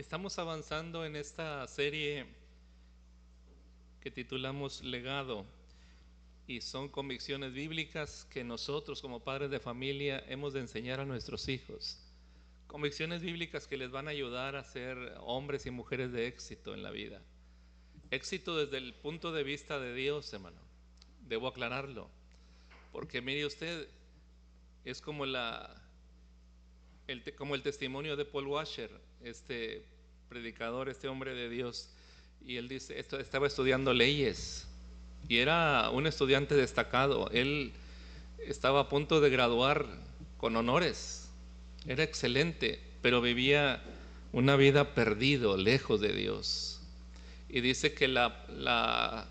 Estamos avanzando en esta serie que titulamos Legado, y son convicciones bíblicas que nosotros como padres de familia hemos de enseñar a nuestros hijos. Convicciones bíblicas que les van a ayudar a ser hombres y mujeres de éxito en la vida. Éxito desde el punto de vista de Dios, hermano. Debo aclararlo, porque mire usted, es como como el testimonio de Paul Washer, este predicador, este hombre de Dios. Y él dice, estaba estudiando leyes y era un estudiante destacado. Él estaba a punto de graduar con honores, era excelente, pero vivía una vida perdido, lejos de Dios. Y dice que la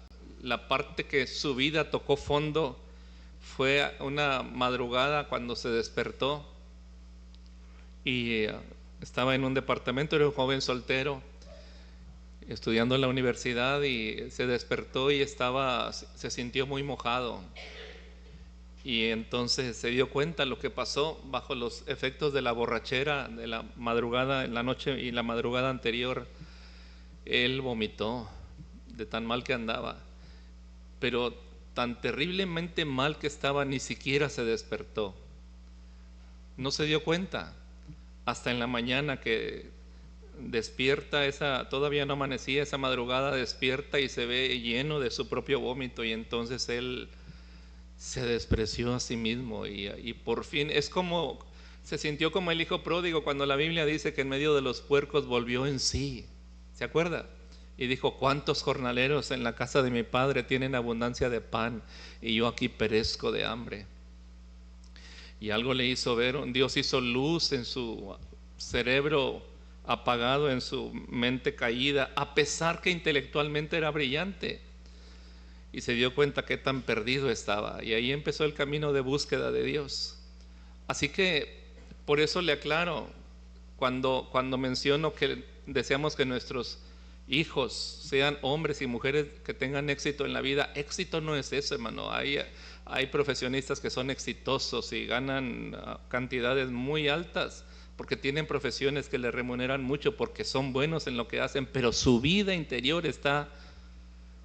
parte que su vida tocó fondo fue una madrugada cuando se despertó y estaba en un departamento, era un joven soltero estudiando en la universidad, y se despertó y se sintió muy mojado, y entonces se dio cuenta lo que pasó bajo los efectos de la borrachera de la madrugada, en la noche y la madrugada anterior. Él vomitó de tan mal que andaba, pero tan terriblemente mal que estaba, ni siquiera se despertó, no se dio cuenta hasta en la mañana que despierta, todavía no amanecía, esa madrugada despierta y se ve lleno de su propio vómito, y entonces él se despreció a sí mismo y por fin se sintió como el hijo pródigo cuando la Biblia dice que en medio de los puercos volvió en sí. ¿Se acuerda? Y dijo: ¿cuántos jornaleros en la casa de mi padre tienen abundancia de pan y yo aquí perezco de hambre? Y algo le hizo ver, Dios hizo luz en su cerebro apagado, en su mente caída, a pesar que intelectualmente era brillante, y se dio cuenta que tan perdido estaba, y ahí empezó el camino de búsqueda de Dios. Así que por eso le aclaro, cuando menciono que deseamos que nuestros hijos sean hombres y mujeres que tengan éxito en la vida, éxito no es eso, hermano. Hay profesionistas que son exitosos y ganan cantidades muy altas porque tienen profesiones que les remuneran mucho, porque son buenos en lo que hacen, pero su vida interior está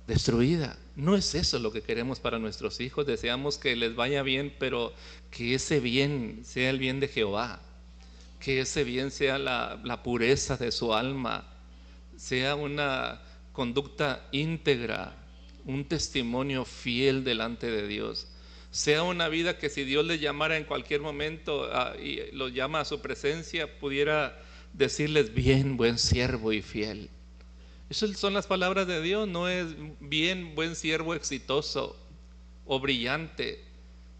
destruida. No es eso lo que queremos para nuestros hijos. Deseamos que les vaya bien, pero que ese bien sea el bien de Jehová, que ese bien sea la pureza de su alma, sea una conducta íntegra, un testimonio fiel delante de Dios, sea una vida que si Dios les llamara en cualquier momento y los llama a su presencia, pudiera decirles: bien, buen siervo y fiel. Esas son las palabras de Dios. No es bien, buen siervo exitoso o brillante,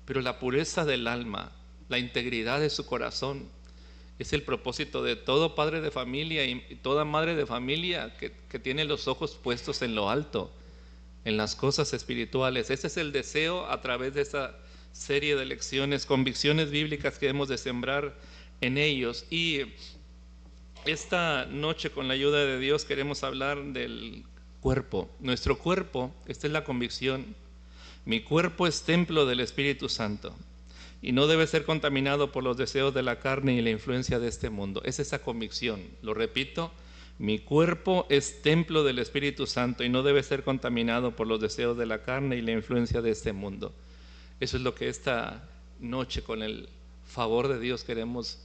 pero la pureza del alma, la integridad de su corazón, es el propósito de todo padre de familia y toda madre de familia que tiene los ojos puestos en lo alto, en las cosas espirituales. Ese es el deseo a través de esta serie de lecciones, convicciones bíblicas que hemos de sembrar en ellos. Y esta noche, con la ayuda de Dios, queremos hablar del cuerpo. Nuestro cuerpo, esta es la convicción: mi cuerpo es templo del Espíritu Santo y no debe ser contaminado por los deseos de la carne y la influencia de este mundo. Es esa convicción, lo repito: mi cuerpo es templo del Espíritu Santo y no debe ser contaminado por los deseos de la carne y la influencia de este mundo. Eso es lo que esta noche, con el favor de Dios, queremos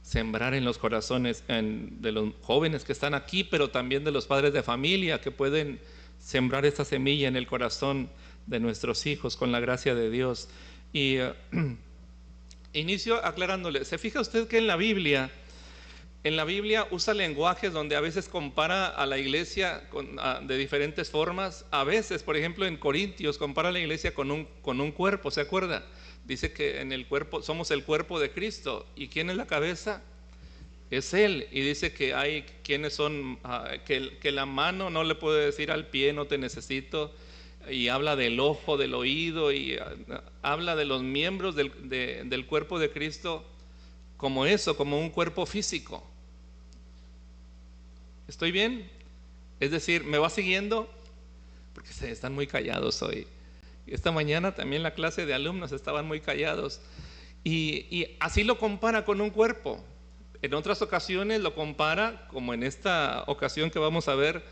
sembrar en los corazones de los jóvenes que están aquí, pero también de los padres de familia que pueden sembrar esta semilla en el corazón de nuestros hijos con la gracia de Dios. Y inicio aclarándole: ¿se fija usted que en la Biblia usa lenguajes donde a veces compara a la iglesia de diferentes formas? A veces, por ejemplo, en Corintios compara a la iglesia con un cuerpo, ¿se acuerda? Dice que en el cuerpo somos el cuerpo de Cristo. ¿Y quién es la cabeza? Es Él. Y dice que hay quienes son, que la mano no le puede decir al pie: no te necesito. Y habla del ojo, del oído, y habla de los miembros del cuerpo de Cristo como eso, como un cuerpo físico. ¿Estoy bien? Es decir, ¿me va siguiendo? Porque están muy callados hoy. Esta mañana también la clase de alumnos estaban muy callados. Y así lo compara con un cuerpo. En otras ocasiones lo compara, como en esta ocasión que vamos a ver,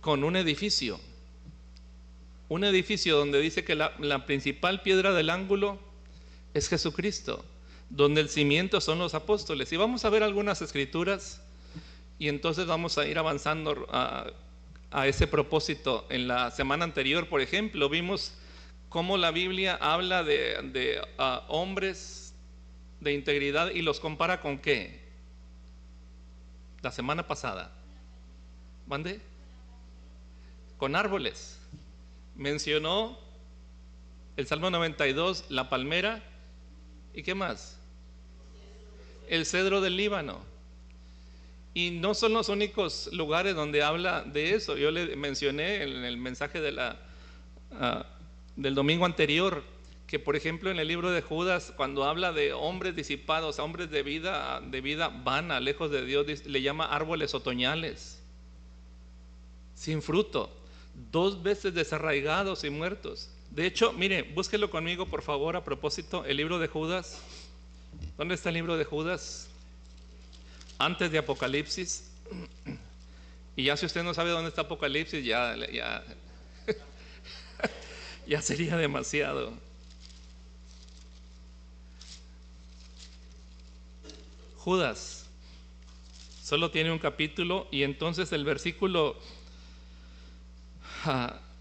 con un edificio. Un edificio donde dice que la principal piedra del ángulo es Jesucristo, donde el cimiento son los apóstoles. Y vamos a ver algunas escrituras y entonces vamos a ir avanzando a ese propósito. En la semana anterior, por ejemplo, vimos cómo la Biblia habla de hombres de integridad y los compara con ¿qué? La semana pasada. ¿Mande? Con árboles. Mencionó el Salmo 92, la palmera, ¿y qué más? El cedro del Líbano. Y no son los únicos lugares donde habla de eso. Yo le mencioné en el mensaje del domingo anterior que, por ejemplo, en el libro de Judas, cuando habla de hombres disipados, hombres de vida vana, lejos de Dios, le llama árboles otoñales, sin fruto, 2 veces desarraigados y muertos. De hecho, mire, búsquelo conmigo por favor a propósito, el libro de Judas. ¿Dónde está el libro de Judas? Antes de Apocalipsis. Y ya si usted no sabe dónde está Apocalipsis, ya sería demasiado. Judas solo tiene un capítulo y entonces el versículo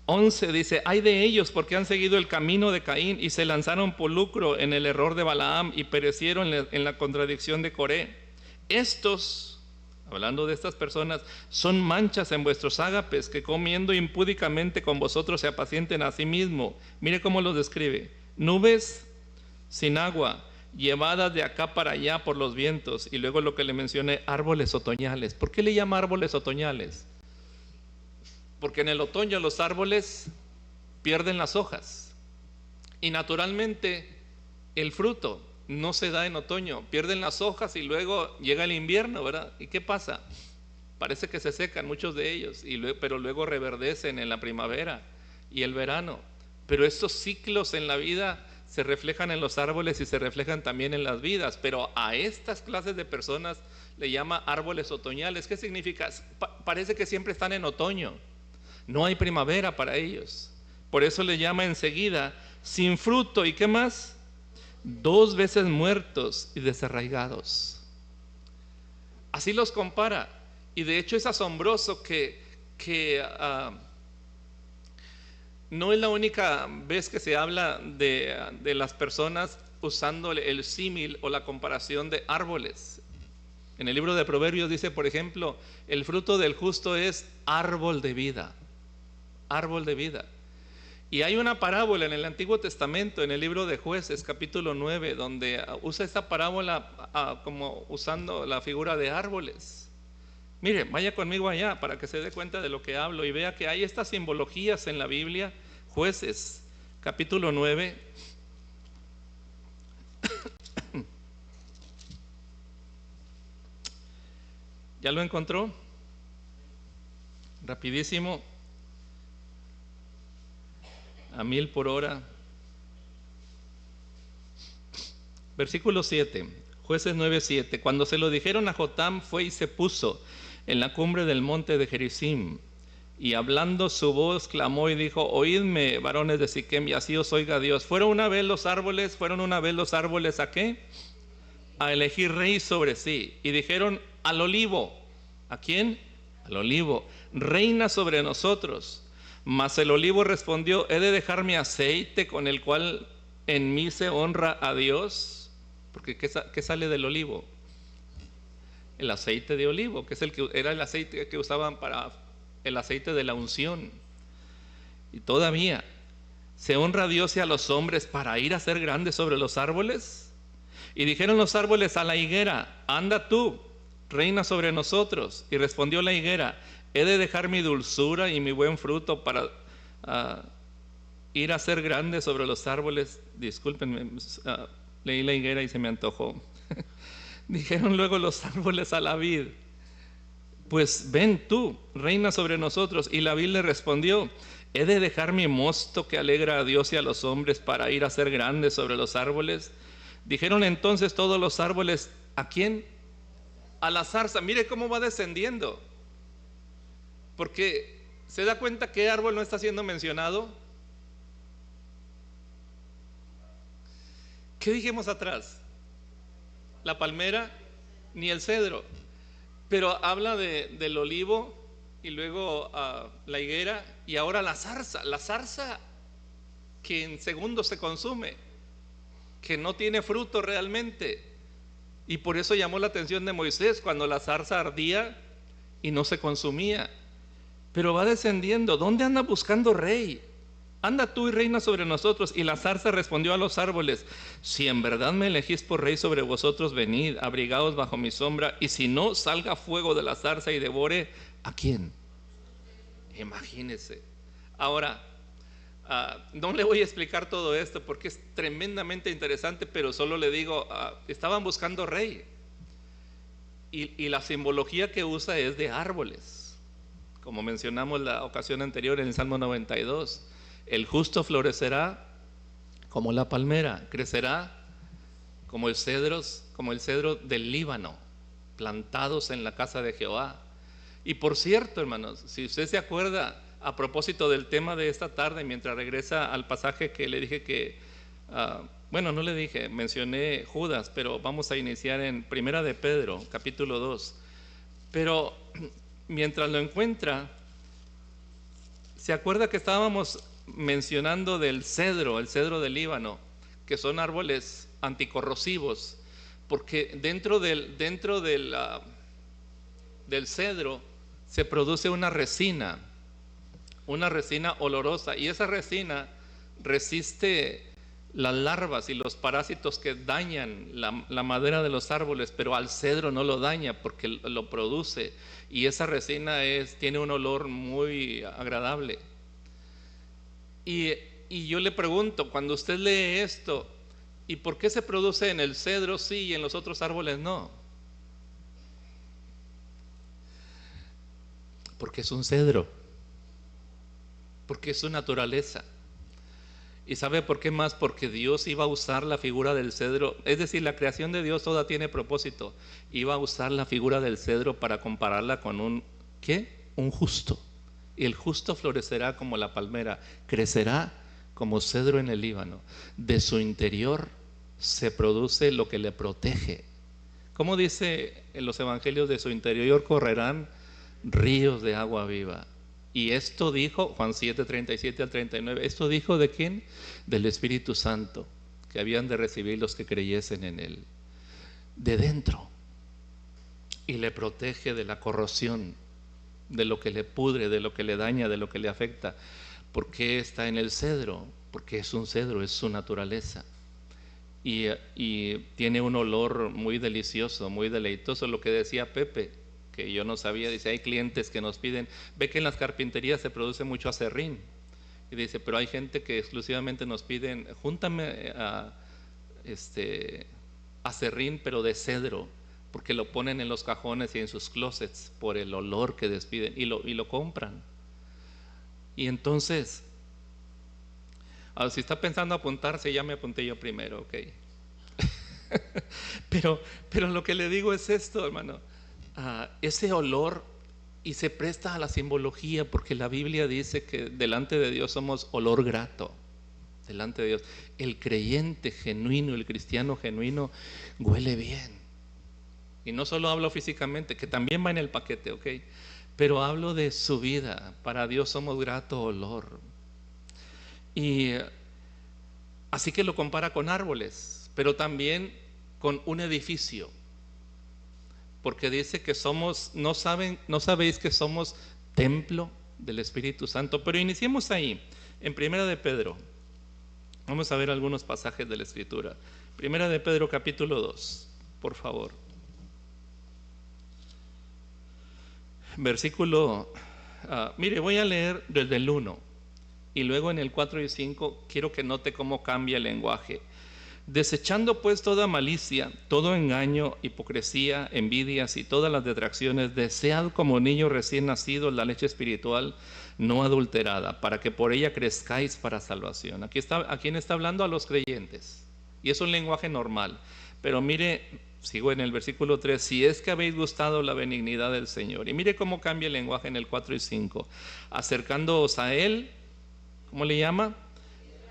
11 dice: hay de ellos porque han seguido el camino de Caín y se lanzaron por lucro en el error de Balaam y perecieron en la contradicción de Coré. Estos, hablando de estas personas, son manchas en vuestros ágapes que comiendo impúdicamente con vosotros se apacienten a sí mismo. Mire cómo los describe: nubes sin agua, llevadas de acá para allá por los vientos. Y luego lo que le mencioné, árboles otoñales. ¿Por qué le llama árboles otoñales? Porque en el otoño los árboles pierden las hojas y naturalmente el fruto no se da en otoño, pierden las hojas y luego llega el invierno, ¿verdad? ¿Y qué pasa? Parece que se secan muchos de ellos, pero luego reverdecen en la primavera y el verano. Pero estos ciclos en la vida se reflejan en los árboles y se reflejan también en las vidas. Pero a estas clases de personas le llama árboles otoñales. ¿Qué significa? Parece que siempre están en otoño. No hay primavera para ellos. Por eso le llama enseguida sin fruto. ¿Y qué más? 2 veces muertos y desarraigados. Así los compara. Y de hecho es asombroso que no es la única vez que se habla de las personas usando el símil o la comparación de árboles. En el libro de Proverbios dice, por ejemplo, el fruto del justo es árbol de vida. Árbol de vida. Y hay una parábola en el Antiguo Testamento, en el libro de Jueces, capítulo 9, donde usa esta parábola como usando la figura de árboles. Mire, vaya conmigo allá para que se dé cuenta de lo que hablo y vea que hay estas simbologías en la Biblia. Jueces, capítulo 9. ¿Ya lo encontró? Rapidísimo. A 1000 por hora. Versículo 7, Jueces 9:7. Cuando se lo dijeron a Jotam, fue y se puso en la cumbre del monte de Gerizim, y hablando su voz clamó y dijo: oídme, varones de Siquem, y así os oiga Dios. ¿Fueron una vez los árboles a qué? A elegir rey sobre sí. Y dijeron al olivo. ¿A quién? Al olivo: reina sobre nosotros. Mas el olivo respondió: ¿he de dejar mi aceite con el cual en mí se honra a Dios? Porque ¿qué sale del olivo? El aceite de olivo, que era el aceite que usaban para el aceite de la unción. Y todavía, ¿se honra a Dios y a los hombres para ir a ser grandes sobre los árboles? Y dijeron los árboles a la higuera: anda tú, reina sobre nosotros. Y respondió la higuera: ¿he de dejar mi dulzura y mi buen fruto para ir a ser grande sobre los árboles? Discúlpenme, leí la higuera y se me antojó. Dijeron luego los árboles a la vid: pues ven tú, reina sobre nosotros. Y la vid le respondió: ¿he de dejar mi mosto que alegra a Dios y a los hombres para ir a ser grande sobre los árboles? Dijeron entonces todos los árboles: ¿a quién? a la zarza. Mire cómo va descendiendo, porque ¿se da cuenta qué árbol no está siendo mencionado? ¿Qué dijimos atrás? La palmera ni el cedro, pero habla del olivo y luego la higuera y ahora la zarza que en segundos se consume, que no tiene fruto realmente. Y por eso llamó la atención de Moisés cuando la zarza ardía y no se consumía. Pero va descendiendo. ¿Dónde anda buscando rey? Anda tú y reina sobre nosotros. Y la zarza respondió a los árboles: si en verdad me elegís por rey sobre vosotros, venid, abrigaos bajo mi sombra. Y si no, salga fuego de la zarza y devore ¿a quién? Imagínese. Ahora, no le voy a explicar todo esto porque es tremendamente interesante, pero solo le digo, estaban buscando rey. Y la simbología que usa es de árboles, como mencionamos la ocasión anterior en el Salmo 92. El justo florecerá como la palmera, crecerá como el cedro del Líbano, plantados en la casa de Jehová. Y por cierto, hermanos, si usted se acuerda, a propósito del tema de esta tarde, mientras regresa al pasaje que le dije que, bueno, no le dije, mencioné Judas, pero vamos a iniciar en Primera de Pedro, capítulo 2. Pero mientras lo encuentra, ¿se acuerda que estábamos mencionando del cedro, el cedro del Líbano, que son árboles anticorrosivos? Porque dentro del cedro se produce una resina olorosa, y esa resina resiste las larvas y los parásitos que dañan la madera de los árboles, pero al cedro no lo daña porque lo produce, y esa resina tiene un olor muy agradable. Y yo le pregunto, cuando usted lee esto, ¿y por qué se produce en el cedro sí y en los otros árboles no? Porque es un cedro, porque es su naturaleza. ¿Y sabe por qué más? Porque Dios iba a usar la figura del cedro, es decir, la creación de Dios toda tiene propósito. Iba a usar la figura del cedro para compararla con un justo. Y el justo florecerá como la palmera, crecerá como cedro en el Líbano. De su interior se produce lo que le protege. Como dice en los evangelios, de su interior correrán ríos de agua viva. Y esto dijo, Juan 7, 37 al 39, ¿esto dijo de quién? Del Espíritu Santo, que habían de recibir los que creyesen en él. De dentro. Y le protege de la corrosión, de lo que le pudre, de lo que le daña, de lo que le afecta. ¿Por qué está en el cedro? Porque es un cedro, es su naturaleza. Y tiene un olor muy delicioso, muy deleitoso. Lo que decía Pepe, que yo no sabía, dice, hay clientes que nos piden, ve que en las carpinterías se produce mucho aserrín, y dice, pero hay gente que exclusivamente nos piden, júntame aserrín pero de cedro, porque lo ponen en los cajones y en sus closets por el olor que despiden, y lo compran. Y entonces, si está pensando apuntarse, ya me apunté yo primero, ok. pero lo que le digo es esto, hermano. Ese olor, y se presta a la simbología, porque la Biblia dice que delante de Dios somos olor grato. Delante de Dios, el creyente genuino, el cristiano genuino, huele bien. Y no solo hablo físicamente, que también va en el paquete, ok, pero hablo de su vida. Para Dios somos grato olor. Y así que lo compara con árboles, pero también con un edificio. Porque dice que somos, no sabéis que somos templo del Espíritu Santo. Pero iniciemos ahí, en Primera de Pedro. Vamos a ver algunos pasajes de la Escritura. Primera de Pedro capítulo 2, por favor. Versículo, mire, voy a leer desde el 1, y luego en el 4 y 5 quiero que note cómo cambia el lenguaje. Desechando pues toda malicia, todo engaño, hipocresía, envidias y todas las detracciones, desead como niños recién nacidos la leche espiritual no adulterada, para que por ella crezcáis para salvación. ¿A quién está hablando? A los creyentes. Y es un lenguaje normal. Pero mire sigo en el versículo 3, si es que habéis gustado la benignidad del Señor. Y mire cómo cambia el lenguaje en el 4 y 5. Acercándoos a Él, ¿cómo le llama?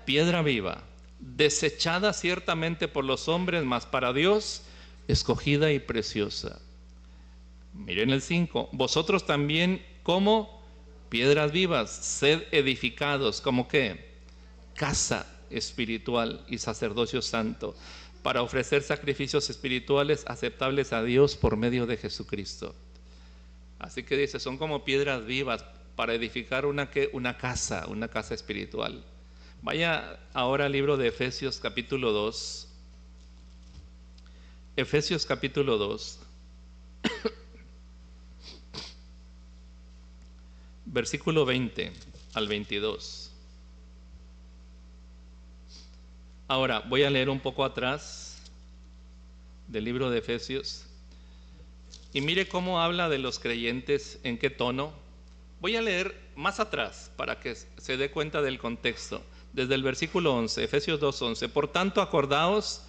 Piedra viva, desechada ciertamente por los hombres, mas para Dios escogida y preciosa. Miren el 5, vosotros también como piedras vivas, sed edificados, ¿como qué? Casa espiritual y sacerdocio santo, para ofrecer sacrificios espirituales aceptables a Dios por medio de Jesucristo. Así que dice, son como piedras vivas para edificar una casa espiritual. Vaya ahora al libro de Efesios capítulo 2. Efesios capítulo 2. Versículo 20 al 22. Ahora voy a leer un poco atrás del libro de Efesios y mire cómo habla de los creyentes, en qué tono. Voy a leer más atrás para que se dé cuenta del contexto. Desde el versículo 11, Efesios 2:11. Por tanto, acordaos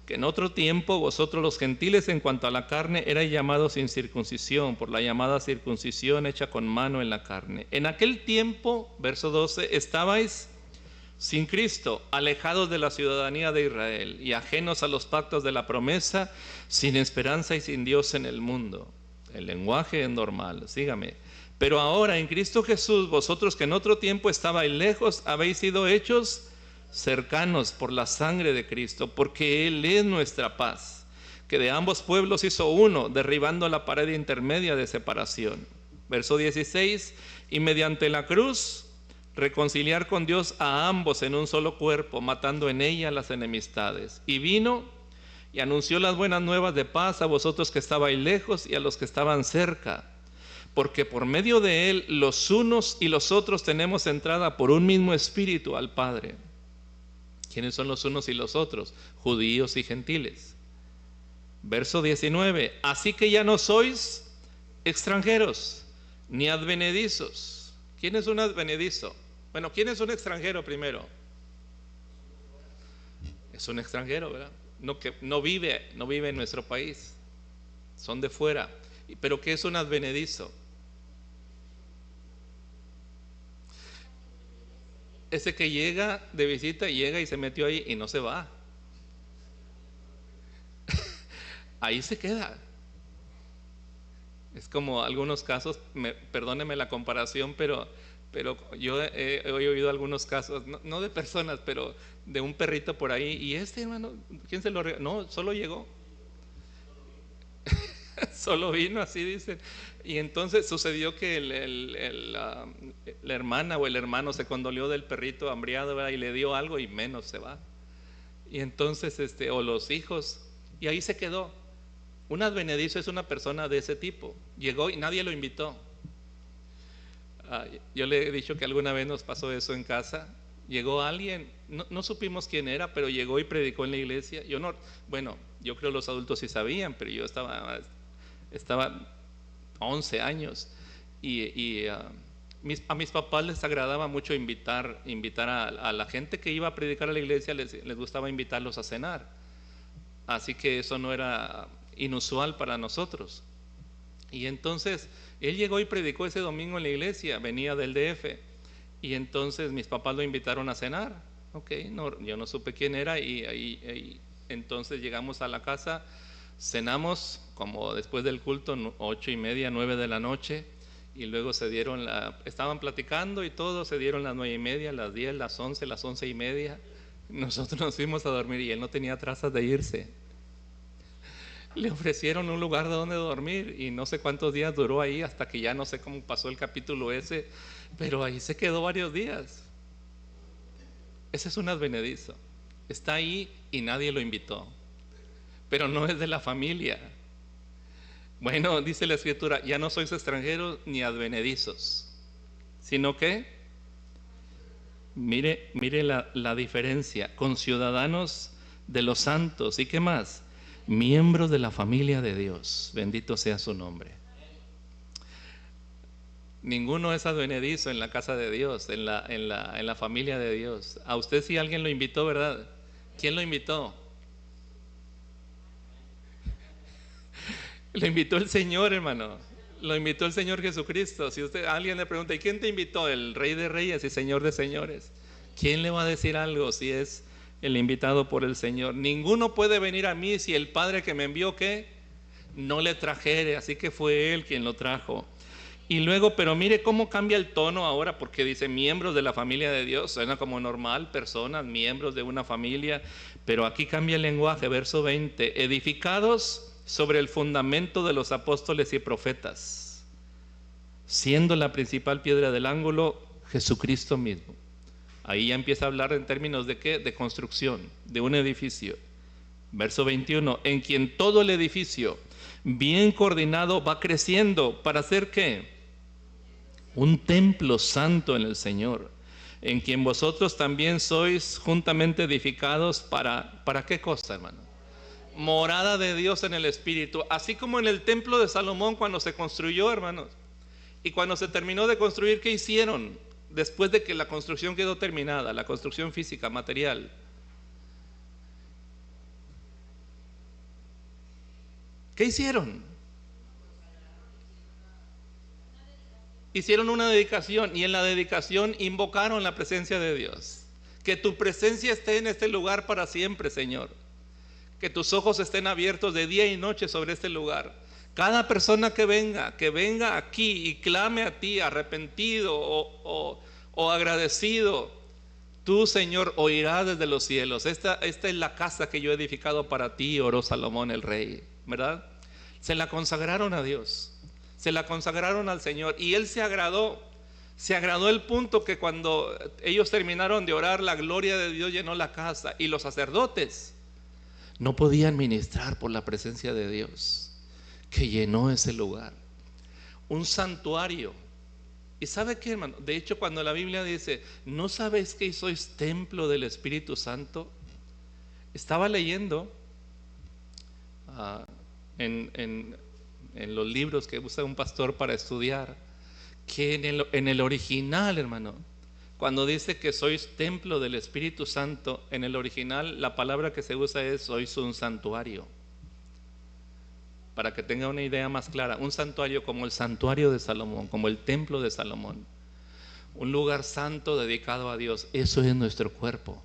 que en otro tiempo vosotros los gentiles en cuanto a la carne erais llamados sin circuncisión, por la llamada circuncisión hecha con mano en la carne. En aquel tiempo, verso 12, estabais sin Cristo, alejados de la ciudadanía de Israel y ajenos a los pactos de la promesa, sin esperanza y sin Dios en el mundo. El lenguaje es normal, sígame. Pero ahora en Cristo Jesús, vosotros que en otro tiempo estabais lejos, habéis sido hechos cercanos por la sangre de Cristo, porque Él es nuestra paz, que de ambos pueblos hizo uno, derribando la pared intermedia de separación. Verso 16, y mediante la cruz reconciliar con Dios a ambos en un solo cuerpo, matando en ella las enemistades. Y vino y anunció las buenas nuevas de paz a vosotros que estabais lejos y a los que estaban cerca, porque por medio de Él los unos y los otros tenemos entrada por un mismo espíritu al Padre. ¿Quiénes son los unos y los otros? Judíos y gentiles. Verso 19, así que ya no sois extranjeros ni advenedizos. ¿Quién es un advenedizo? Bueno, ¿quién es un extranjero primero? Es un extranjero, ¿verdad? Que no vive en nuestro país, son de fuera. ¿Pero qué es un advenedizo? Ese que llega de visita, llega y se metió ahí y no se va. Ahí se queda. Es como algunos casos, perdóneme la comparación, pero yo he oído algunos casos, no de personas, pero de un perrito por ahí. Y hermano, ¿quién se lo regaló? No, solo llegó. Solo vino, así dicen. Y entonces sucedió que la hermana o el hermano se condolió del perrito hambriado, ¿verdad? Y le dio algo y menos se va. Y entonces, o los hijos, y ahí se quedó. Un advenedizo es una persona de ese tipo. Llegó y nadie lo invitó. Yo le he dicho que alguna vez nos pasó eso en casa. Llegó alguien, no supimos quién era, pero llegó y predicó en la iglesia. Yo creo los adultos sí sabían, pero yo estaba 11 años y a mis papás les agradaba mucho invitar a la gente que iba a predicar a la iglesia, les gustaba invitarlos a cenar. Así que eso no era inusual para nosotros. Y entonces él llegó y predicó ese domingo en la iglesia, venía del DF, y entonces mis papás lo invitaron a cenar. Yo no supe quién era y entonces llegamos a la casa, cenamos como después del culto, 8:30, 9 de la noche, y luego estaban platicando y todo, se dieron las 9:30, las 10, las 11, las 11:30. Nosotros nos fuimos a dormir y él no tenía trazas de irse. Le ofrecieron un lugar donde dormir y no sé cuántos días duró ahí, hasta que ya no sé cómo pasó el capítulo ese, pero ahí se quedó varios días. Ese es un advenedizo. Está ahí y nadie lo invitó, pero no es de la familia. Bueno, dice la escritura, ya no sois extranjeros ni advenedizos, sino que, mire la diferencia, conciudadanos de los santos. ¿Y qué más? Miembros de la familia de Dios. Bendito sea su nombre. Ninguno es advenedizo en la casa de Dios, en la familia de Dios. A usted sí alguien lo invitó, ¿verdad? ¿Quién lo invitó? Lo invitó el Señor, hermano. Lo invitó el Señor Jesucristo. Si alguien le pregunta, ¿y quién te invitó? El Rey de Reyes y Señor de Señores. ¿Quién le va a decir algo si es el invitado por el Señor? Ninguno puede venir a mí si el Padre que me envió, ¿qué? No le trajere. Así que fue Él quien lo trajo. Y luego, pero mire cómo cambia el tono ahora, porque dice miembros de la familia de Dios. Suena como normal, personas, miembros de una familia. Pero aquí cambia el lenguaje, verso 20. Edificados sobre el fundamento de los apóstoles y profetas, siendo la principal piedra del ángulo Jesucristo mismo. Ahí ya empieza a hablar en términos de ¿qué? De construcción, de un edificio. Verso 21, en quien todo el edificio bien coordinado va creciendo para hacer ¿qué? Un templo santo en el Señor, en quien vosotros también sois juntamente edificados ¿para qué cosa, hermano? Morada de Dios en el Espíritu, así como en el templo de Salomón cuando se construyó, hermanos, y cuando se terminó de construir, ¿qué hicieron? Después de que la construcción quedó terminada, la construcción física, material, ¿qué hicieron? Hicieron una dedicación, y en la dedicación invocaron la presencia de Dios. Que tu presencia esté en este lugar para siempre, Señor. Que tus ojos estén abiertos de día y noche sobre este lugar. Cada persona que venga aquí y clame a ti arrepentido o agradecido, tú, Señor, oirás desde los cielos. Esta es la casa que yo he edificado para ti, oró Salomón el rey, ¿verdad? Se la consagraron a Dios, se la consagraron al Señor, y Él se agradó el punto que cuando ellos terminaron de orar, la gloria de Dios llenó la casa, y los sacerdotes no podían ministrar por la presencia de Dios que llenó ese lugar. Un santuario. ¿Y sabe qué, hermano? De hecho, cuando la Biblia dice, ¿no sabéis que sois templo del Espíritu Santo? Estaba leyendo en los libros que usa un pastor para estudiar, que en el original, hermano, cuando dice que sois templo del Espíritu Santo, en el original la palabra que se usa es sois un santuario. Para que tenga una idea más clara, un santuario como el santuario de Salomón, como el templo de Salomón, un lugar santo dedicado a Dios. Eso es nuestro cuerpo.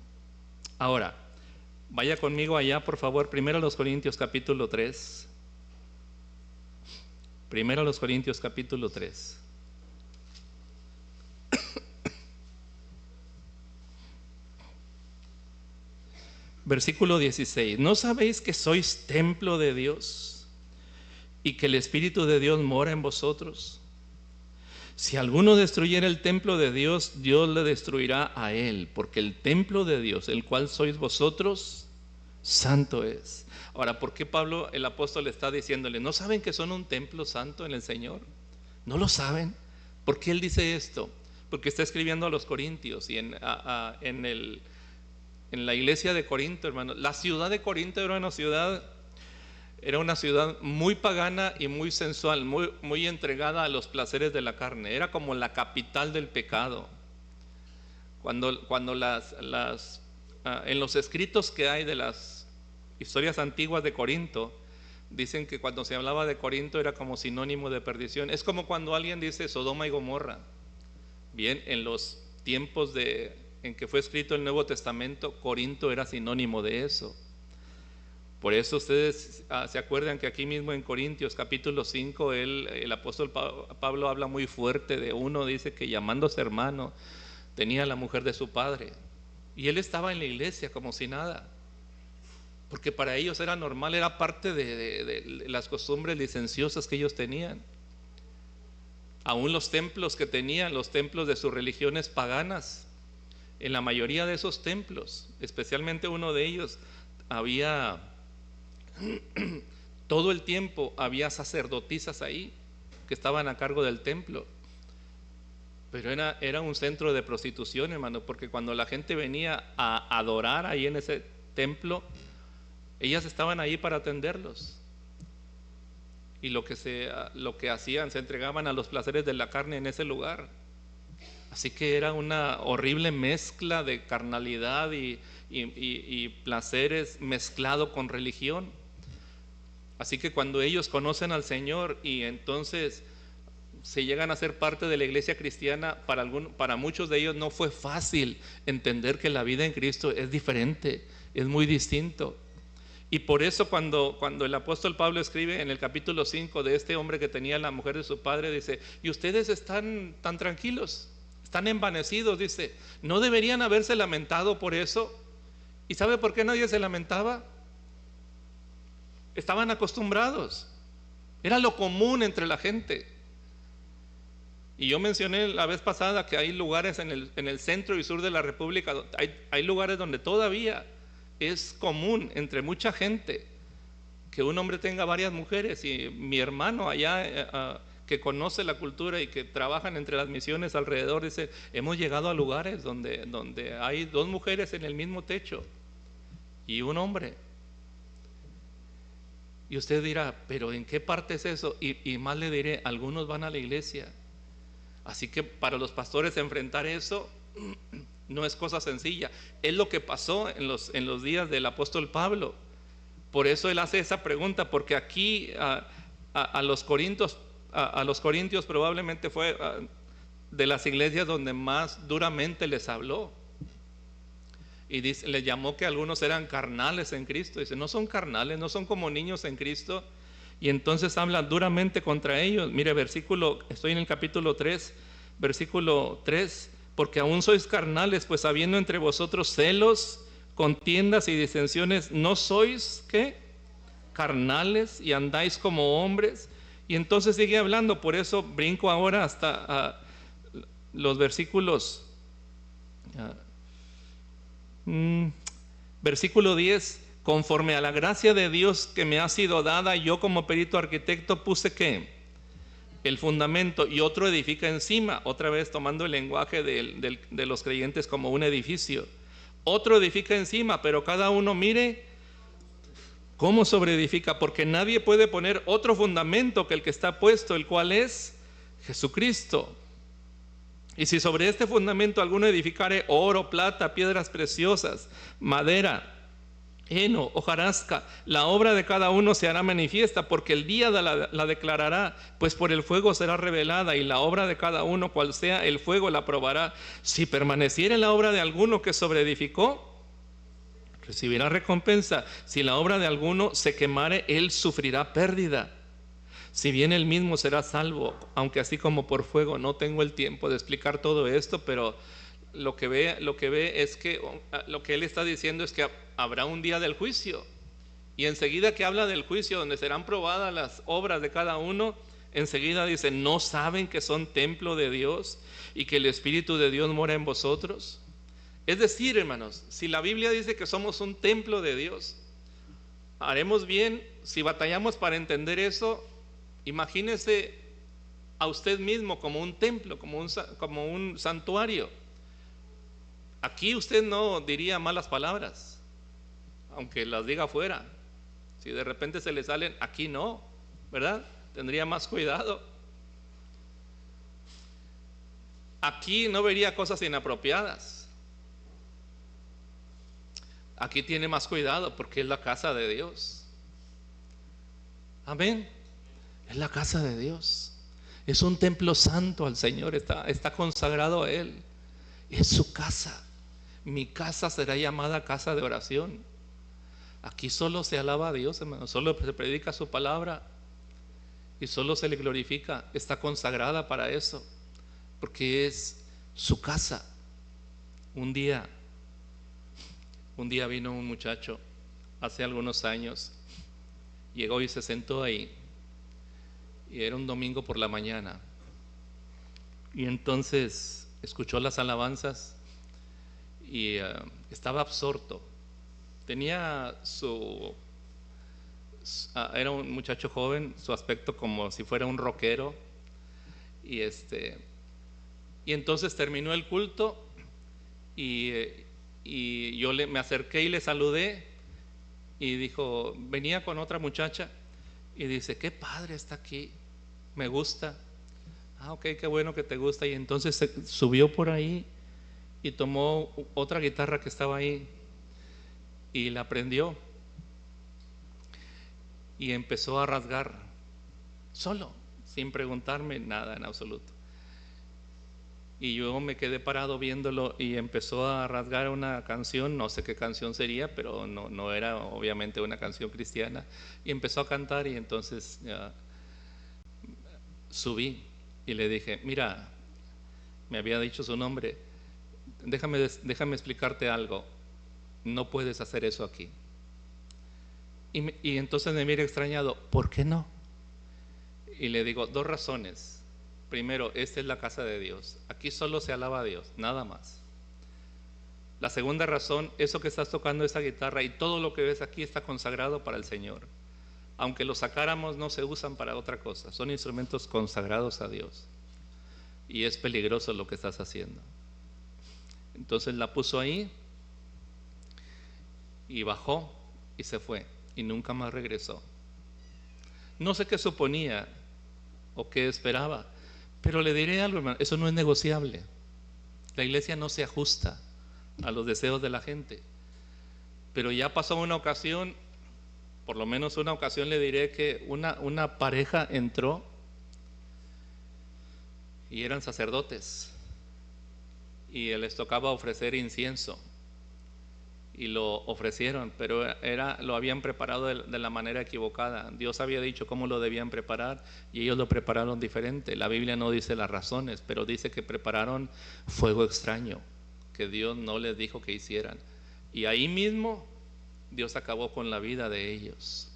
Ahora, vaya conmigo allá, por favor, primero a los Corintios capítulo 3. Primero a los Corintios capítulo 3. Versículo 16. ¿No sabéis que sois templo de Dios y que el Espíritu de Dios mora en vosotros? Si alguno destruyera el templo de Dios, Dios le destruirá a él, porque el templo de Dios, el cual sois vosotros, santo es. Ahora, ¿por qué Pablo, el apóstol, está diciéndole, ¿no saben que son un templo santo en el Señor? ¿No lo saben? ¿Por qué él dice esto? Porque está escribiendo a los corintios, y en la iglesia de Corinto, hermano. La ciudad de Corinto era una ciudad muy pagana y muy sensual, muy entregada a los placeres de la carne. Era como la capital del pecado. Cuando en los escritos que hay de las historias antiguas de Corinto, dicen que cuando se hablaba de Corinto era como sinónimo de perdición. Es como cuando alguien dice Sodoma y Gomorra. Bien, en los tiempos en que fue escrito el Nuevo Testamento, Corinto era sinónimo de eso. Por eso ustedes se acuerdan que aquí mismo en Corintios capítulo 5 el apóstol Pablo habla muy fuerte de uno, dice que llamándose hermano tenía a la mujer de su padre, y él estaba en la iglesia como si nada, porque para ellos era normal, era parte de las costumbres licenciosas que ellos tenían. Aún los templos que tenían, los templos de sus religiones paganas, en la mayoría de esos templos, especialmente uno de ellos, había todo el tiempo había sacerdotisas ahí que estaban a cargo del templo. Pero era un centro de prostitución, hermano, porque cuando la gente venía a adorar ahí en ese templo, ellas estaban ahí para atenderlos. Y lo que hacían, se entregaban a los placeres de la carne en ese lugar. Así que era una horrible mezcla de carnalidad y placeres mezclado con religión. Así que cuando ellos conocen al Señor y entonces se llegan a ser parte de la iglesia cristiana, para muchos de ellos no fue fácil entender que la vida en Cristo es diferente, es muy distinto. Y por eso cuando el apóstol Pablo escribe en el capítulo 5 de este hombre que tenía la mujer de su padre, dice: y ustedes están tan tranquilos, están envanecidos, dice, ¿no deberían haberse lamentado por eso? ¿Y sabe por qué nadie se lamentaba? Estaban acostumbrados, era lo común entre la gente. Y yo mencioné la vez pasada que hay lugares en el centro y sur de la República, hay lugares donde todavía es común entre mucha gente que un hombre tenga varias mujeres. Y mi hermano allá, que conoce la cultura y que trabajan entre las misiones alrededor, dice: hemos llegado a lugares donde hay 2 mujeres en el mismo techo y un hombre. Y usted dirá: ¿pero en qué parte es eso? Y más le diré: algunos van a la iglesia. Así que para los pastores enfrentar eso no es cosa sencilla. Es lo que pasó en los días del apóstol Pablo. Por eso él hace esa pregunta, porque aquí a los corintios probablemente fue de las iglesias donde más duramente les habló. Y le llamó que algunos eran carnales en Cristo. Dice: no son carnales, no son como niños en Cristo. Y entonces habla duramente contra ellos. Mire, estoy en el capítulo 3, versículo 3: porque aún sois carnales, pues habiendo entre vosotros celos, contiendas y disensiones, ¿no sois qué? Carnales, y andáis como hombres. Y entonces sigue hablando. Por eso brinco ahora hasta los versículos versículo 10: conforme a la gracia de Dios que me ha sido dada, yo como perito arquitecto puse ¿qué? El fundamento, y otro edifica encima. Otra vez tomando el lenguaje de los creyentes como un edificio. Otro edifica encima, pero cada uno mire cómo sobreedifica, porque nadie puede poner otro fundamento que el que está puesto, el cual es Jesucristo. Y si sobre este fundamento alguno edificare oro, plata, piedras preciosas, madera, heno, hojarasca, la obra de cada uno se hará manifiesta, porque el día la declarará, pues por el fuego será revelada, y la obra de cada uno, cual sea, el fuego la probará. Si permaneciere la obra de alguno que sobreedificó, recibirá recompensa. Si la obra de alguno se quemare, él sufrirá pérdida, si bien él mismo será salvo, aunque así como por fuego. No tengo el tiempo de explicar todo esto, pero lo que ve es que lo que él está diciendo es que habrá un día del juicio, y enseguida que habla del juicio donde serán probadas las obras de cada uno, enseguida dice: ¿no saben que son templo de Dios y que el Espíritu de Dios mora en vosotros? Es decir, hermanos, si la Biblia dice que somos un templo de Dios, haremos bien si batallamos para entender eso. Imagínese a usted mismo como un templo, como un santuario. Aquí usted no diría malas palabras, aunque las diga afuera. Si de repente se le salen, aquí no, ¿verdad? Tendría más cuidado. Aquí no vería cosas inapropiadas. Aquí tiene más cuidado porque es la casa de Dios. Amén. Es la casa de Dios. Es un templo santo al Señor. Está consagrado a Él. Es su casa. Mi casa será llamada casa de oración. Aquí solo se alaba a Dios, hermano. Solo se predica su palabra y solo se le glorifica. Está consagrada para eso, porque es su casa. Un día vino un muchacho hace algunos años. Llegó y se sentó ahí, y era un domingo por la mañana, y entonces escuchó las alabanzas y estaba absorto. Tenía era un muchacho joven, su aspecto como si fuera un rockero, y entonces terminó el culto, y yo me acerqué y le saludé, y dijo, venía con otra muchacha, y dice: qué padre está aquí, me gusta. Ah, ok, qué bueno que te gusta. Y entonces se subió por ahí y tomó otra guitarra que estaba ahí y la prendió. y empezó a rasgar solo, sin preguntarme nada en absoluto. Y yo me quedé parado viéndolo y empezó a rasgar una canción, no sé qué canción sería, pero no era obviamente una canción cristiana. Y empezó a cantar y entonces subí y le dije, mira, me había dicho su nombre, déjame explicarte algo, no puedes hacer eso aquí. Y entonces me mira extrañado, ¿por qué no? Y le digo, dos razones. Primero, esta es la casa de Dios. Aquí solo se alaba a Dios, nada más. La segunda razón, eso que estás tocando, esa guitarra y todo lo que ves aquí está consagrado para el Señor. Aunque lo sacáramos, no se usan para otra cosa. Son instrumentos consagrados a Dios. Y es peligroso lo que estás haciendo. Entonces la puso ahí y bajó y se fue. Y nunca más regresó. No sé qué suponía o qué esperaba. Pero le diré algo, hermano, eso no es negociable. La iglesia no se ajusta a los deseos de la gente. Pero ya pasó una ocasión, por lo menos una ocasión le diré que una pareja entró y eran sacerdotes y les tocaba ofrecer incienso y lo ofrecieron, pero lo habían preparado de la manera equivocada. Dios había dicho cómo lo debían preparar y ellos lo prepararon diferente. La Biblia no dice las razones, pero dice que prepararon fuego extraño, que Dios no les dijo que hicieran. Y ahí mismo Dios acabó con la vida de ellos.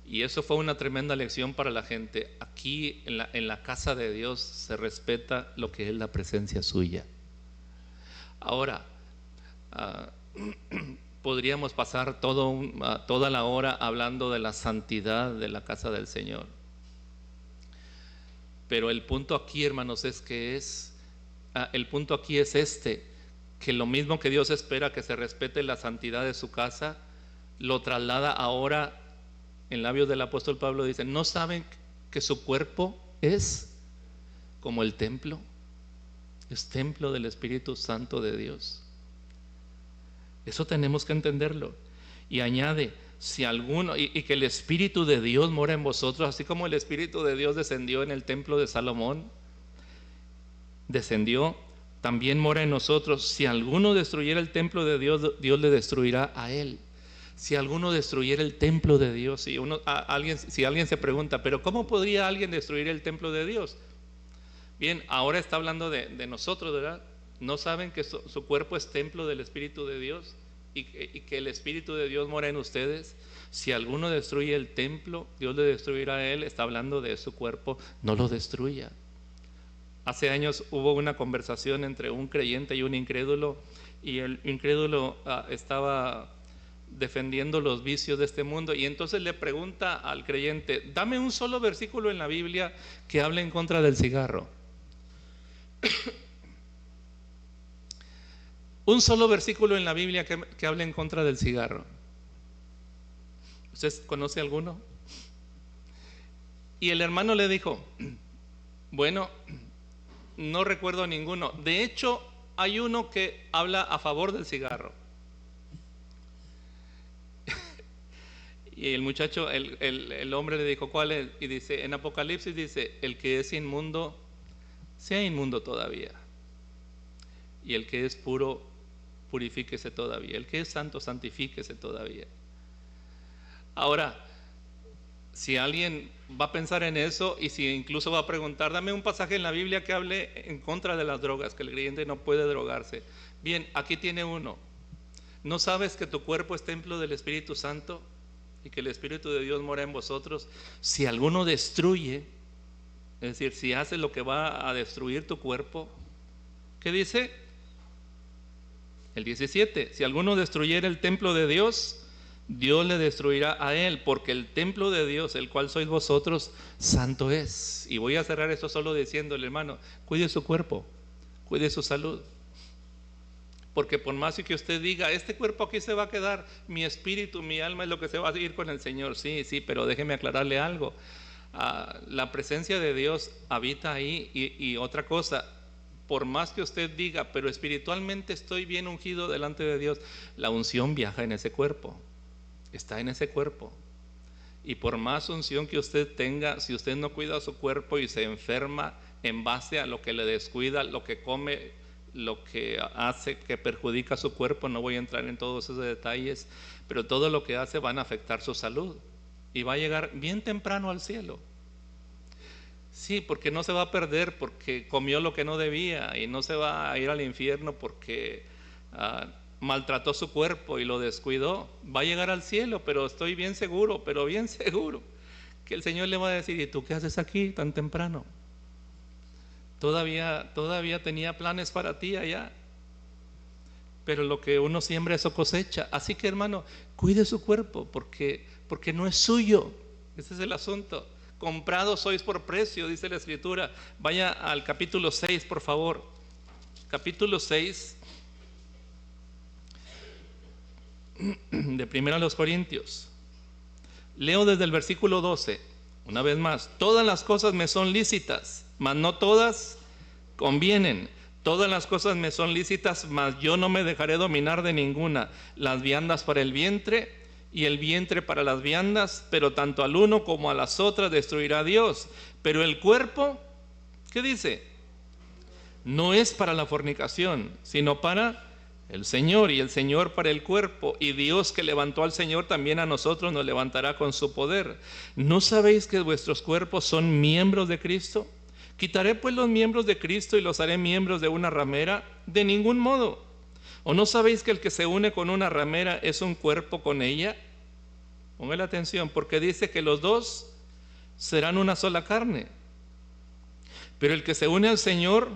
Y eso fue una tremenda lección para la gente. Aquí en la casa de Dios se respeta lo que es la presencia suya. Ahora, podríamos pasar toda la hora hablando de la santidad de la casa del Señor. Pero el punto aquí, hermanos, el punto aquí es que lo mismo que Dios espera que se respete la santidad de su casa, lo traslada ahora en labios del apóstol Pablo. Dice, ¿no saben que su cuerpo es como el templo? Es templo del Espíritu Santo de Dios. Eso tenemos que entenderlo. Y añade, si alguno, y que el Espíritu de Dios mora en vosotros, así como el Espíritu de Dios descendió en el templo de Salomón, descendió, también mora en nosotros. Si alguno destruyera el templo de Dios, Dios le destruirá a él. Si alguno destruyera el templo de Dios, si alguien se pregunta, pero ¿cómo podría alguien destruir el templo de Dios? Bien, ahora está hablando de nosotros, ¿verdad? ¿No saben que su cuerpo es templo del Espíritu de Dios y que el Espíritu de Dios mora en ustedes? Si alguno destruye el templo, Dios le destruirá a él. Está hablando de su cuerpo, no lo destruya. Hace años hubo una conversación entre un creyente y un incrédulo, y el incrédulo estaba defendiendo los vicios de este mundo, y entonces le pregunta al creyente, dame un solo versículo en la Biblia que hable en contra del cigarro. Un solo versículo en la Biblia que hable en contra del cigarro. ¿Usted conoce alguno? Y el hermano le dijo, bueno, no recuerdo ninguno. De hecho, hay uno que habla a favor del cigarro. Y el muchacho, el hombre le dijo, ¿cuál es? Y dice, en Apocalipsis dice, el que es inmundo, sea inmundo todavía. Y el que es puro, purifíquese todavía. El que es santo, santifíquese todavía. Ahora, si alguien va a pensar en eso, y si incluso va a preguntar, dame un pasaje en la Biblia que hable en contra de las drogas, que el creyente no puede drogarse. Bien, aquí tiene uno. ¿No sabes que tu cuerpo es templo del Espíritu Santo y que el Espíritu de Dios mora en vosotros? Si alguno destruye, es decir, si hace lo que va a destruir tu cuerpo, ¿qué dice? El 17, si alguno destruyera el templo de Dios, Dios le destruirá a él, porque el templo de Dios, el cual sois vosotros, santo es. Y voy a cerrar esto solo diciéndole, hermano, cuide su cuerpo, cuide su salud. Porque por más que usted diga, este cuerpo aquí se va a quedar, mi espíritu, mi alma es lo que se va a ir con el Señor. Sí, pero déjeme aclararle algo. La presencia de Dios habita ahí, y otra cosa, por más que usted diga, pero espiritualmente estoy bien ungido delante de Dios, la unción viaja en ese cuerpo, está en ese cuerpo. Y por más unción que usted tenga, si usted no cuida su cuerpo y se enferma en base a lo que le descuida, lo que come, lo que hace que perjudica su cuerpo, no voy a entrar en todos esos detalles, pero todo lo que hace van a afectar su salud y va a llegar bien temprano al cielo. Sí, porque no se va a perder porque comió lo que no debía, y no se va a ir al infierno porque maltrató su cuerpo y lo descuidó. Va a llegar al cielo, pero estoy bien seguro, que el Señor le va a decir: ¿y tú qué haces aquí tan temprano? Todavía tenía planes para ti allá. Pero lo que uno siembra, eso cosecha. Así que, hermano, cuide su cuerpo porque no es suyo. Ese es el asunto. Comprados sois por precio, dice la Escritura. Vaya al capítulo 6, por favor. Capítulo 6 de 1 Corintios. Leo desde el versículo 12. Una vez más: todas las cosas me son lícitas, mas no todas convienen. Todas las cosas me son lícitas, mas yo no me dejaré dominar de ninguna. Las viandas para el vientre y el vientre para las viandas, pero tanto al uno como a las otras destruirá Dios. Pero el cuerpo, ¿qué dice? No es para la fornicación, sino para el Señor, y el Señor para el cuerpo. Y Dios, que levantó al Señor, también a nosotros nos levantará con su poder. ¿No sabéis que vuestros cuerpos son miembros de Cristo? ¿Quitaré pues los miembros de Cristo y los haré miembros de una ramera? De ningún modo. ¿O no sabéis que el que se une con una ramera es un cuerpo con ella? Pongan atención, porque dice que los dos serán una sola carne. Pero el que se une al Señor,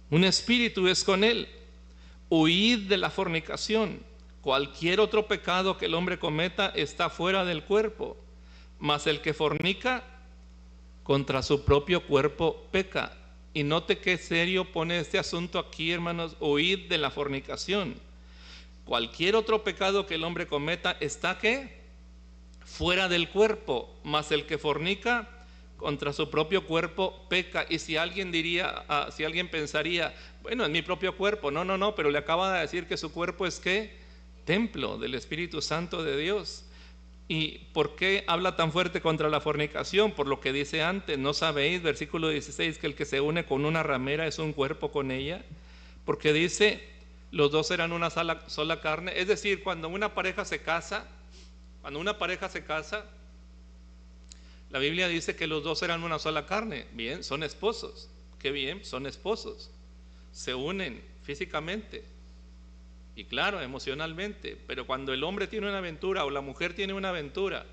un espíritu es con él. Huid de la fornicación. Cualquier otro pecado que el hombre cometa está fuera del cuerpo, mas el que fornica contra su propio cuerpo peca. Y note qué serio pone este asunto aquí, hermanos: huid de la fornicación. Cualquier otro pecado que el hombre cometa está, ¿qué? Fuera del cuerpo, mas el que fornica contra su propio cuerpo peca. Y si alguien pensaría: bueno, es mi propio cuerpo. No, pero le acaba de decir que su cuerpo es, ¿qué? Templo del Espíritu Santo de Dios. ¿Y por qué habla tan fuerte contra la fornicación? Por lo que dice antes: ¿no sabéis, versículo 16, que el que se une con una ramera es un cuerpo con ella? Porque dice: los dos serán una sola carne. Es decir, cuando una pareja se casa, la Biblia dice que los dos serán una sola carne. Bien, son esposos. Qué bien, son esposos. Se unen físicamente y, claro, emocionalmente. Pero cuando el hombre tiene una aventura o la mujer tiene una aventura,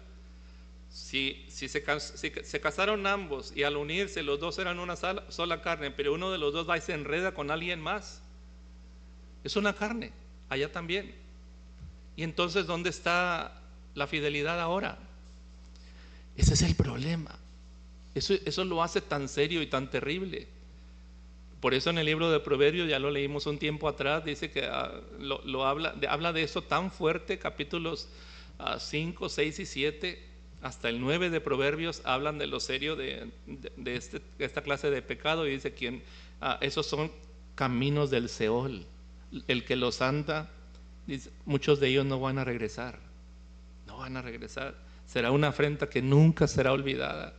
si se casaron ambos y al unirse los dos eran una sola carne, pero uno de los dos va y se enreda con alguien más, es una carne, allá también. Y entonces, ¿dónde está la fidelidad ahora? Ese es el problema. Eso lo hace tan serio y tan terrible. Por eso en el libro de Proverbios, ya lo leímos un tiempo atrás, dice que habla de eso tan fuerte. Capítulos 5, 6 y 7 hasta el 9 de Proverbios hablan de lo serio de esta clase de pecado, y dice que esos son caminos del Seol. El que los anda, dice, muchos de ellos no van a regresar. Será una afrenta que nunca será olvidada.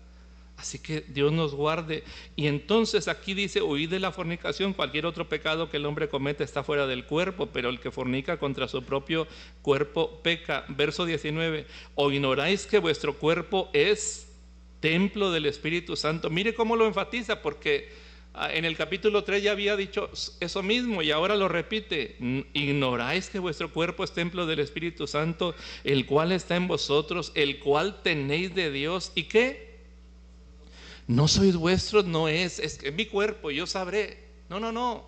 Así que Dios nos guarde. Y entonces aquí dice: huid de la fornicación. Cualquier otro pecado que el hombre cometa está fuera del cuerpo, pero el que fornica contra su propio cuerpo peca. Verso 19: ¿o ignoráis que vuestro cuerpo es templo del Espíritu Santo? Mire cómo lo enfatiza, porque en el capítulo 3 ya había dicho eso mismo y ahora lo repite. ¿Ignoráis que vuestro cuerpo es templo del Espíritu Santo, el cual está en vosotros, el cual tenéis de Dios? ¿Y qué? No sois vuestros, no es que es mi cuerpo, yo sabré. No.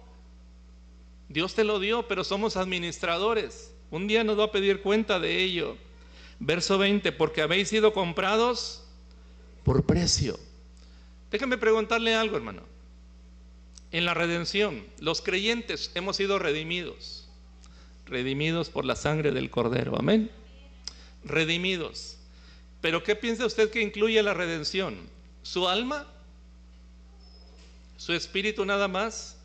Dios te lo dio, pero somos administradores. Un día nos va a pedir cuenta de ello. Verso 20: porque habéis sido comprados por precio. Déjame preguntarle algo, hermano. En la redención, los creyentes hemos sido redimidos por la sangre del Cordero. Amén. Redimidos. Pero ¿qué piensa usted que incluye la redención? ¿Su alma? ¿Su espíritu nada más?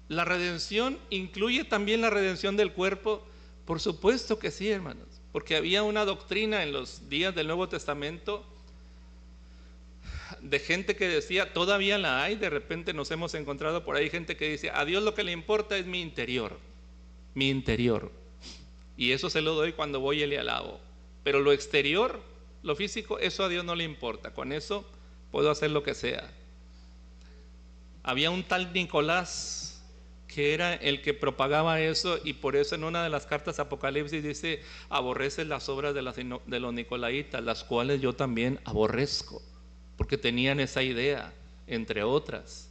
¿La redención incluye también la redención del cuerpo? Por supuesto que sí, hermanos. Porque había una doctrina en los días del Nuevo Testamento de gente que decía, todavía la hay, de repente nos hemos encontrado por ahí gente que dice, a Dios lo que le importa es mi interior, y eso se lo doy cuando voy y le alabo, pero lo exterior, lo físico, eso a Dios no le importa, con eso puedo hacer lo que sea. Había un tal Nicolás que era el que propagaba eso, y por eso en una de las cartas Apocalipsis dice, aborreces las obras de los nicolaitas, las cuales yo también aborrezco, porque tenían esa idea, entre otras,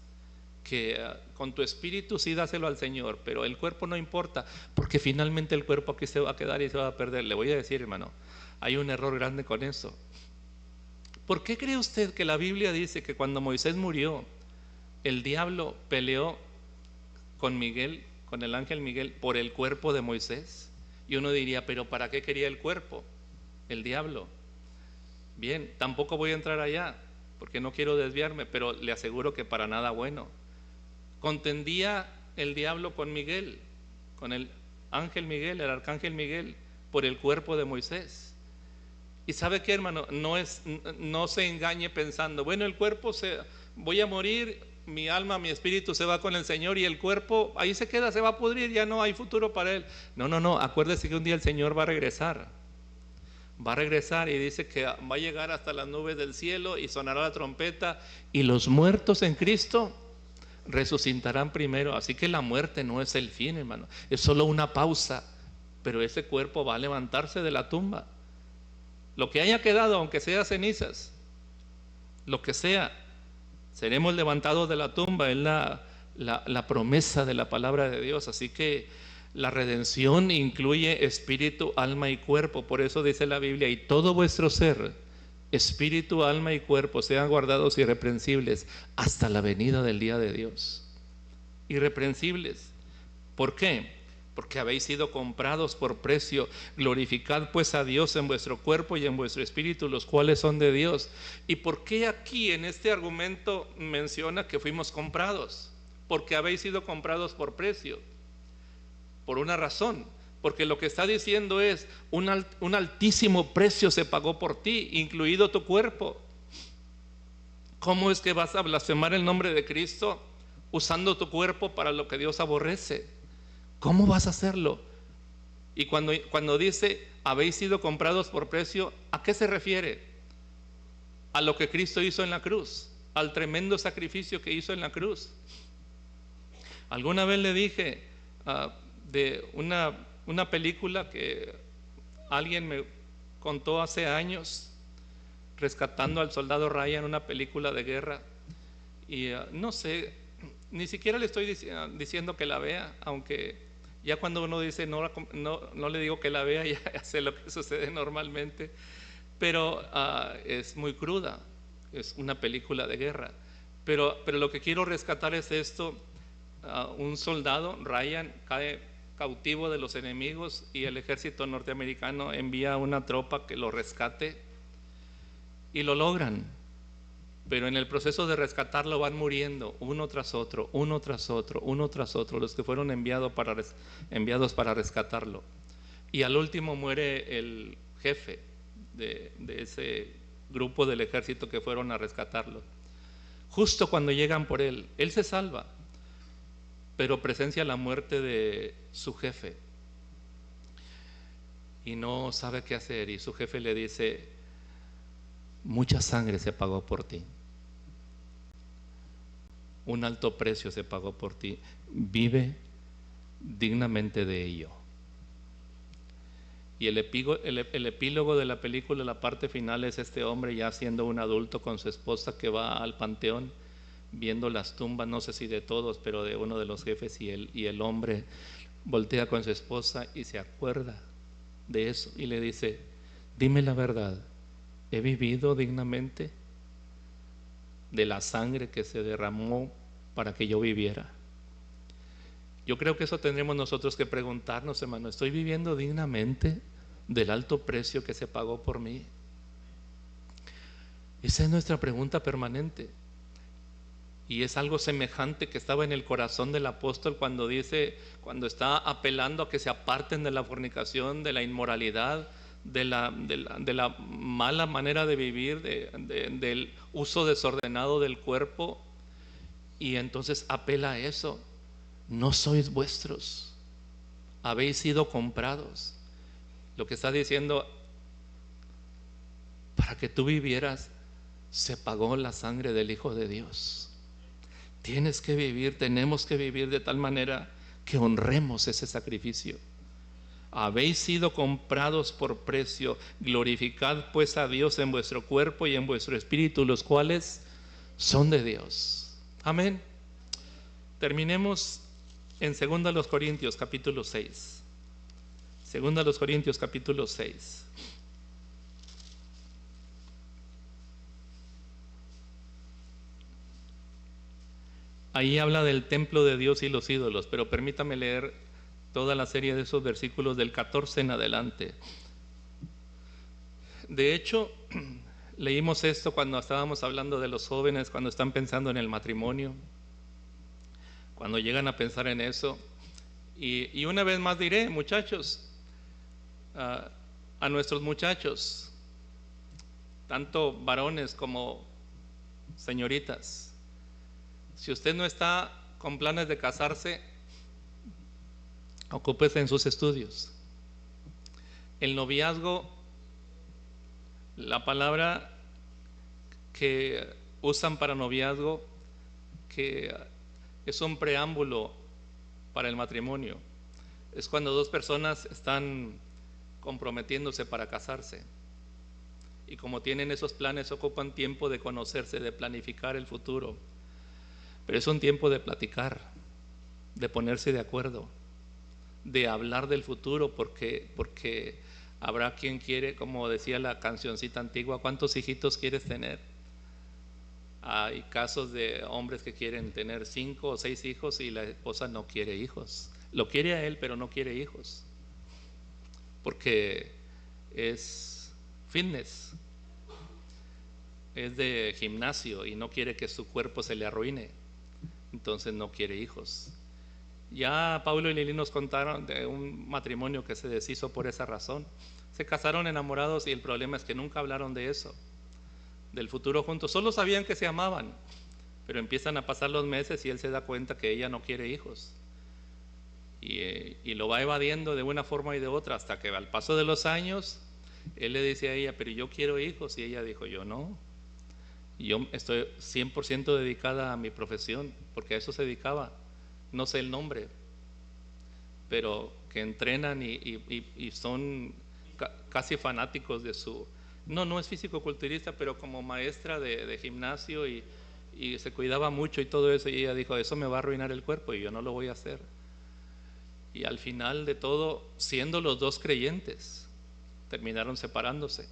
que con tu espíritu sí dáselo al Señor, pero el cuerpo no importa, porque finalmente el cuerpo aquí se va a quedar y se va a perder. Le voy a decir, hermano, hay un error grande con eso. ¿Por qué cree usted que la Biblia dice que cuando Moisés murió, el diablo peleó con Miguel, con el ángel Miguel, por el cuerpo de Moisés? Y uno diría, pero ¿para qué quería el cuerpo el diablo? Bien, tampoco voy a entrar allá porque no quiero desviarme, pero le aseguro que para nada bueno. Contendía el diablo con Miguel, con el ángel Miguel, el arcángel Miguel, por el cuerpo de Moisés. Y ¿sabe qué, hermano? No se engañe pensando, bueno, el cuerpo voy a morir, mi alma, mi espíritu se va con el Señor, y el cuerpo ahí se queda, se va a pudrir, ya no hay futuro para él. No, acuérdese que un día el Señor va a regresar y dice que va a llegar hasta las nubes del cielo y sonará la trompeta, y los muertos en Cristo resucitarán primero. Así que la muerte no es el fin, hermano, es solo una pausa, pero ese cuerpo va a levantarse de la tumba. Lo que haya quedado, aunque sea cenizas, lo que sea, seremos levantados de la tumba. Es la promesa de la palabra de Dios. Así que la redención incluye espíritu, alma y cuerpo. Por eso dice la Biblia, y todo vuestro ser, espíritu, alma y cuerpo, sean guardados irreprensibles hasta la venida del día de Dios. Irreprensibles. ¿Por qué? Porque habéis sido comprados por precio. Glorificad pues a Dios en vuestro cuerpo y en vuestro espíritu, los cuales son de Dios. ¿Y por qué aquí en este argumento menciona que fuimos comprados? Porque habéis sido comprados por precio. Por una razón, porque lo que está diciendo es un altísimo precio se pagó por ti, incluido tu cuerpo. ¿Cómo es que vas a blasfemar el nombre de Cristo usando tu cuerpo para lo que Dios aborrece? ¿Cómo vas a hacerlo? Y cuando dice habéis sido comprados por precio, ¿a qué se refiere? A lo que Cristo hizo en la cruz, al tremendo sacrificio que hizo en la cruz. Alguna vez le dije de una película que alguien me contó hace años, Rescatando al Soldado Ryan, una película de guerra, y no sé, ni siquiera le estoy diciendo que la vea, aunque ya cuando uno dice no le digo que la vea, ya sé lo que sucede normalmente, pero es muy cruda, es una película de guerra, pero lo que quiero rescatar es esto. Un soldado, Ryan, cae cautivo de los enemigos, y el ejército norteamericano envía una tropa que lo rescate, y lo logran, pero en el proceso de rescatarlo van muriendo uno tras otro, los que fueron enviados para rescatarlo, y al último muere el jefe de ese grupo del ejército que fueron a rescatarlo. Justo cuando llegan por él se salva, pero presencia la muerte de su jefe y no sabe qué hacer, y su jefe le dice: mucha sangre se pagó por ti, un alto precio se pagó por ti, vive dignamente de ello. Y el epílogo de la película, la parte final, es este hombre ya siendo un adulto con su esposa, que va al panteón viendo las tumbas, no sé si de todos, pero de uno de los jefes, y el hombre voltea con su esposa y se acuerda de eso y le dice: dime la verdad, ¿he vivido dignamente de la sangre que se derramó para que yo viviera? Yo creo que eso tendremos nosotros que preguntarnos, hermano. ¿Estoy viviendo dignamente del alto precio que se pagó por mí? Esa es nuestra pregunta permanente. Y es algo semejante que estaba en el corazón del apóstol cuando está apelando a que se aparten de la fornicación, de la inmoralidad, de la mala manera de vivir, del uso desordenado del cuerpo, y entonces apela a eso. No sois vuestros, habéis sido comprados. Lo que está diciendo, para que tú vivieras, se pagó la sangre del Hijo de Dios. Tienes que vivir, tenemos que vivir de tal manera que honremos ese sacrificio. Habéis sido comprados por precio. Glorificad pues a Dios en vuestro cuerpo y en vuestro espíritu, los cuales son de Dios. Amén. Terminemos en 2 Corintios capítulo 6. 2 Corintios capítulo 6. Ahí habla del templo de Dios y los ídolos, pero permítame leer toda la serie de esos versículos del 14 en adelante. De hecho, leímos esto cuando estábamos hablando de los jóvenes, cuando están pensando en el matrimonio, cuando llegan a pensar en eso. Y una vez más diré, muchachos, a nuestros muchachos, tanto varones como señoritas, si usted no está con planes de casarse, ocúpese en sus estudios. El noviazgo, la palabra que usan para noviazgo, que es un preámbulo para el matrimonio, es cuando dos personas están comprometiéndose para casarse, y como tienen esos planes, ocupan tiempo de conocerse, de planificar el futuro, pero es un tiempo de platicar, de ponerse de acuerdo, de hablar del futuro, porque habrá quien quiere, como decía la cancioncita antigua, ¿cuántos hijitos quieres tener? Hay casos de hombres que quieren tener 5 o 6 hijos y la esposa no quiere hijos. Lo quiere a él, pero no quiere hijos, porque es fitness, es de gimnasio y no quiere que su cuerpo se le arruine, entonces no quiere hijos. Ya Paulo y Lili nos contaron de un matrimonio que se deshizo por esa razón. Se casaron enamorados y el problema es que nunca hablaron de eso, del futuro juntos. Solo sabían que se amaban, pero empiezan a pasar los meses y él se da cuenta que ella no quiere hijos, y lo va evadiendo de una forma y de otra, hasta que al paso de los años él le dice a ella, pero yo quiero hijos, y ella dijo, yo no, yo estoy 100% dedicada a mi profesión, porque a eso se dedicaba, no sé el nombre, pero que entrenan y son casi fanáticos de su, no es físico-culturista, pero como maestra de gimnasio, y se cuidaba mucho y todo eso, y ella dijo, eso me va a arruinar el cuerpo y yo no lo voy a hacer. Y al final de todo, siendo los dos creyentes, terminaron separándose,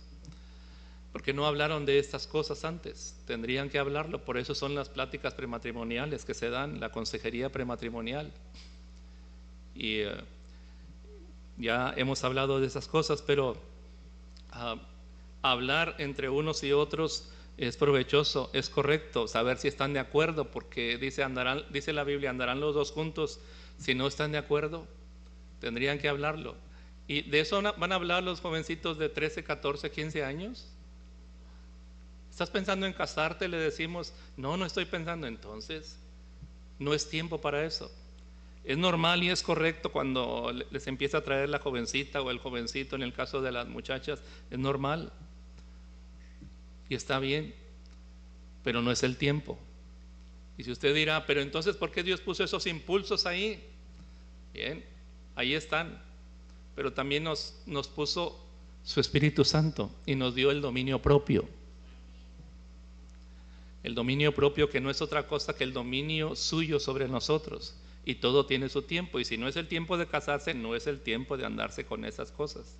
porque no hablaron de estas cosas antes. Tendrían que hablarlo. Por eso son las pláticas prematrimoniales que se dan, la consejería prematrimonial. Y ya hemos hablado de esas cosas, pero hablar entre unos y otros es provechoso, es correcto, saber si están de acuerdo, porque dice la Biblia, andarán los dos juntos. Si no están de acuerdo, tendrían que hablarlo. Y de eso van a hablar los jovencitos de 13, 14, 15 años. ¿Estás pensando en casarte? Le decimos, no estoy pensando. Entonces no es tiempo para eso. Es normal y es correcto cuando les empieza a traer la jovencita o el jovencito, en el caso de las muchachas, es normal y está bien, pero no es el tiempo. Y si usted dirá, pero entonces ¿por qué Dios puso esos impulsos ahí? Bien, ahí están, pero también nos puso su Espíritu Santo y nos dio el dominio propio. El dominio propio, que no es otra cosa que el dominio suyo sobre nosotros, y todo tiene su tiempo. Y si no es el tiempo de casarse, no es el tiempo de andarse con esas cosas,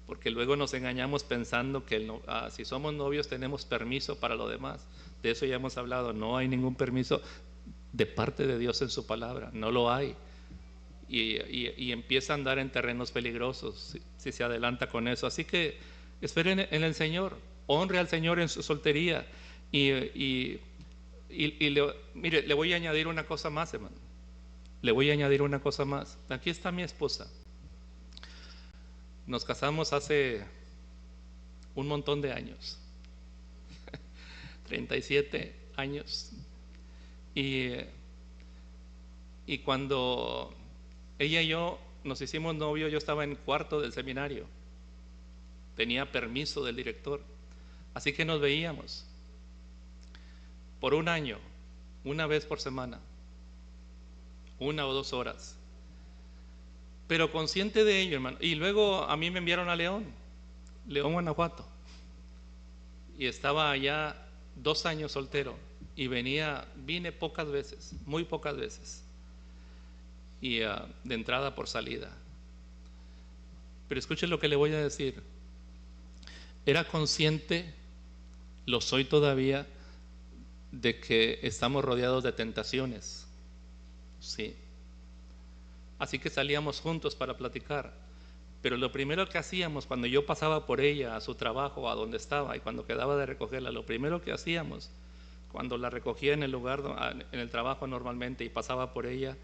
porque luego nos engañamos pensando que si somos novios tenemos permiso para lo demás. De eso ya hemos hablado. No hay ningún permiso de parte de Dios en su palabra, no lo hay. Y empieza a andar en terrenos peligrosos si se adelanta con eso. Así que esperen en el Señor, honre al Señor en su soltería. Mire, le voy a añadir una cosa más, hermano. Le voy a añadir una cosa más. Aquí está mi esposa. Nos casamos hace un montón de años, 37 años. Y cuando ella y yo nos hicimos novios, yo estaba en cuarto del seminario. Tenía permiso del director. Así que nos veíamos por un año, una vez por semana, 1 o 2 horas. Pero consciente de ello, hermano. Y luego a mí me enviaron a León, Guanajuato. Y estaba allá 2 años soltero. Y vine pocas veces, muy pocas veces. Y de entrada por salida. Pero escuchen lo que le voy a decir. Era consciente, lo soy todavía, de que estamos rodeados de tentaciones. Sí. Así que salíamos juntos para platicar. Pero lo primero que hacíamos cuando yo pasaba por ella a su trabajo, a donde estaba, y cuando quedaba de recogerla, lo primero que hacíamos, cuando la recogía en el lugar, en el trabajo normalmente, y pasaba por ella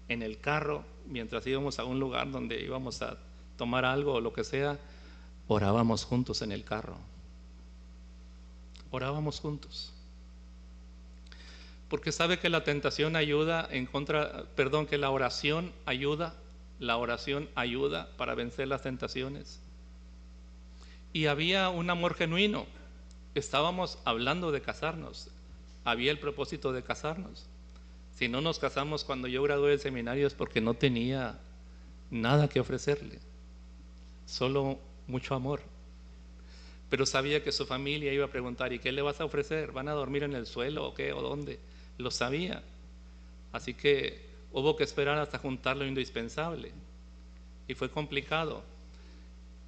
en el carro, mientras íbamos a un lugar donde íbamos a tomar algo o lo que sea, orábamos juntos en el carro. Orábamos juntos. Porque sabe que la tentación ayuda que la oración ayuda para vencer las tentaciones. Y había un amor genuino. Estábamos hablando de casarnos. Había el propósito de casarnos. Si no nos casamos cuando yo gradué del seminario es porque no tenía nada que ofrecerle, solo mucho amor. Pero sabía que su familia iba a preguntar: ¿y qué le vas a ofrecer? ¿Van a dormir en el suelo o qué o dónde? Lo sabía. Así que hubo que esperar hasta juntar lo indispensable. Y fue complicado.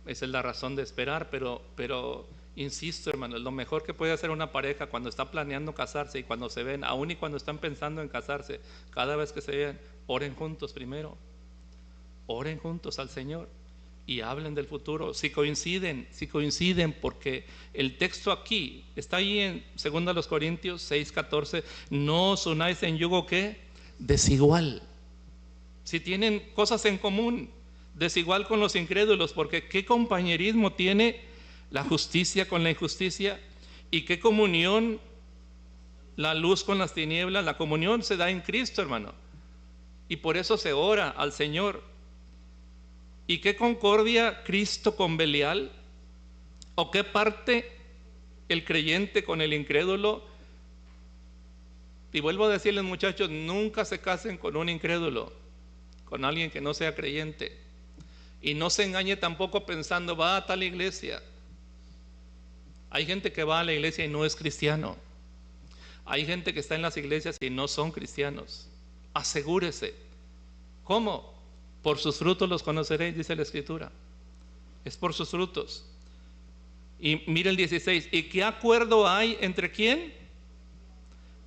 Esa es la razón de esperar, pero insisto, hermanos, lo mejor que puede hacer una pareja cuando está planeando casarse y cuando se ven, aún y cuando están pensando en casarse, cada vez que se vean, oren juntos primero. Oren juntos al Señor y hablen del futuro. Si coinciden, porque el texto aquí está ahí en 2 Corintios 6:14. No os unáis en yugo ¿qué? Desigual. Si tienen cosas en común, desigual con los incrédulos, porque ¿qué compañerismo tiene la justicia con la injusticia? ¿Y qué comunión la luz con las tinieblas? La comunión se da en Cristo, hermano. Y por eso se ora al Señor. ¿Y qué concordia Cristo con Belial? ¿O qué parte el creyente con el incrédulo? Y vuelvo a decirles, muchachos, nunca se casen con un incrédulo, con alguien que no sea creyente. Y no se engañe tampoco pensando: va a tal iglesia. Hay gente que va a la iglesia y no es cristiano. Hay gente que está en las iglesias y no son cristianos. Asegúrese. ¿Cómo? Por sus frutos los conoceréis, dice la Escritura. Es por sus frutos. Y mire el 16. ¿Y qué acuerdo hay entre quién?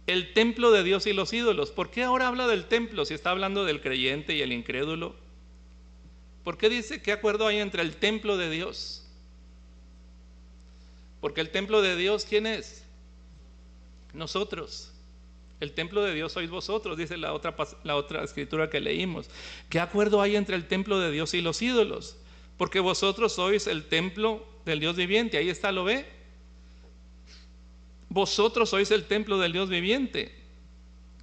El templo de Dios y los ídolos. ¿Por qué ahora habla del templo si está hablando del creyente y el incrédulo? ¿Por qué dice qué acuerdo hay entre el templo de Dios? Porque el templo de Dios, ¿quién es? Nosotros. El templo de Dios sois vosotros, dice la otra escritura que leímos. ¿Qué acuerdo hay entre el templo de Dios y los ídolos? Porque vosotros sois el templo del Dios viviente. Ahí está, ¿lo ve? Vosotros sois el templo del Dios viviente.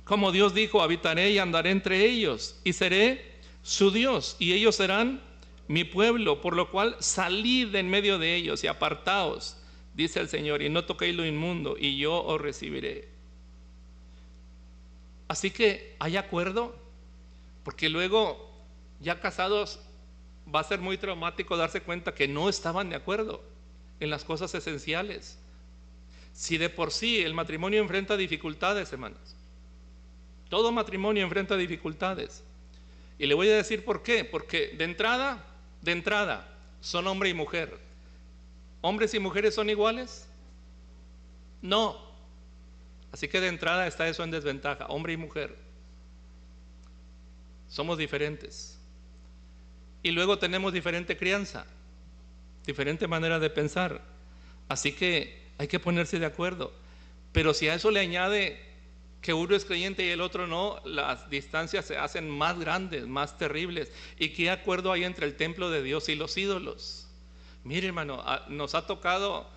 Como Dios dijo: habitaré y andaré entre ellos y seré su Dios, y ellos serán mi pueblo, por lo cual salid en medio de ellos y apartaos, dice el Señor, y no toquéis lo inmundo, y yo os recibiré. Así que hay acuerdo, porque luego ya casados va a ser muy traumático darse cuenta que no estaban de acuerdo en las cosas esenciales. Si de por sí el matrimonio enfrenta dificultades, hermanos, todo matrimonio enfrenta dificultades. Y le voy a decir por qué. Porque de entrada son hombre y mujer. ¿Hombres y mujeres son iguales? No. Así que de entrada está eso en desventaja. Hombre y mujer somos diferentes. Y luego tenemos diferente crianza, diferente manera de pensar. Así que hay que ponerse de acuerdo. Pero si a eso le añade que uno es creyente y el otro no, las distancias se hacen más grandes, más terribles. ¿Y qué acuerdo hay entre el templo de Dios y los ídolos? Mire, hermano, nos ha tocado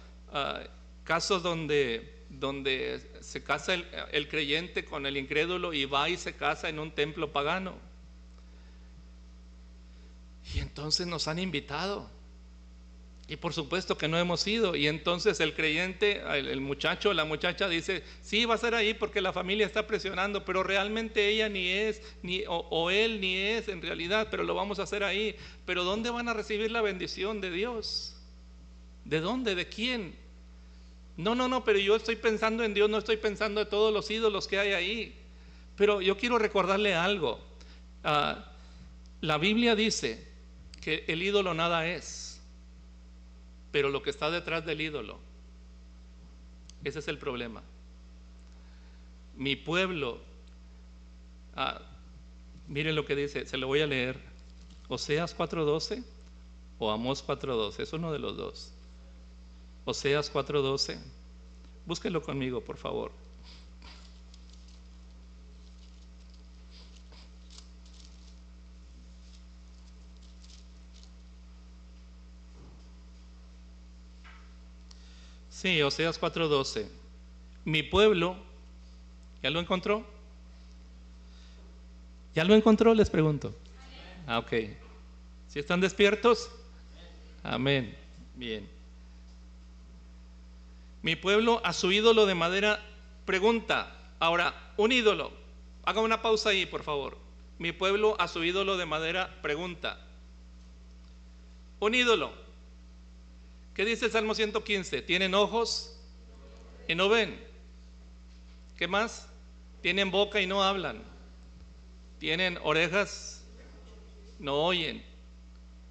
casos donde se casa el creyente con el incrédulo y va y se casa en un templo pagano. Y entonces nos han invitado. Y por supuesto que no hemos ido. Y entonces el creyente, el muchacho, la muchacha dice, sí, va a ser ahí porque la familia está presionando, pero realmente ella ni es, o él ni es en realidad, pero lo vamos a hacer ahí. Pero ¿dónde van a recibir la bendición de Dios? ¿De dónde? ¿De quién? No, pero yo estoy pensando en Dios, no estoy pensando en todos los ídolos que hay ahí. Pero yo quiero recordarle algo. La Biblia dice que el ídolo nada es, pero lo que está detrás del ídolo, ese es el problema. Mi pueblo, miren lo que dice, se lo voy a leer, Oseas 4:12 o Amós 4:12, es uno de los dos. Oseas 4:12, búsquenlo conmigo, por favor. Sí, Oseas 4:12. Mi pueblo, ¿ya lo encontró? ¿Ya lo encontró? Les pregunto. Ok. ¿Sí están despiertos? Amén. Bien. Mi pueblo a su ídolo de madera pregunta. Ahora, un ídolo. Haga una pausa ahí, por favor. Mi pueblo a su ídolo de madera pregunta. Un ídolo. ¿Qué dice el Salmo 115? Tienen ojos y no ven. ¿Qué más? Tienen boca y no hablan. Tienen orejas, no oyen.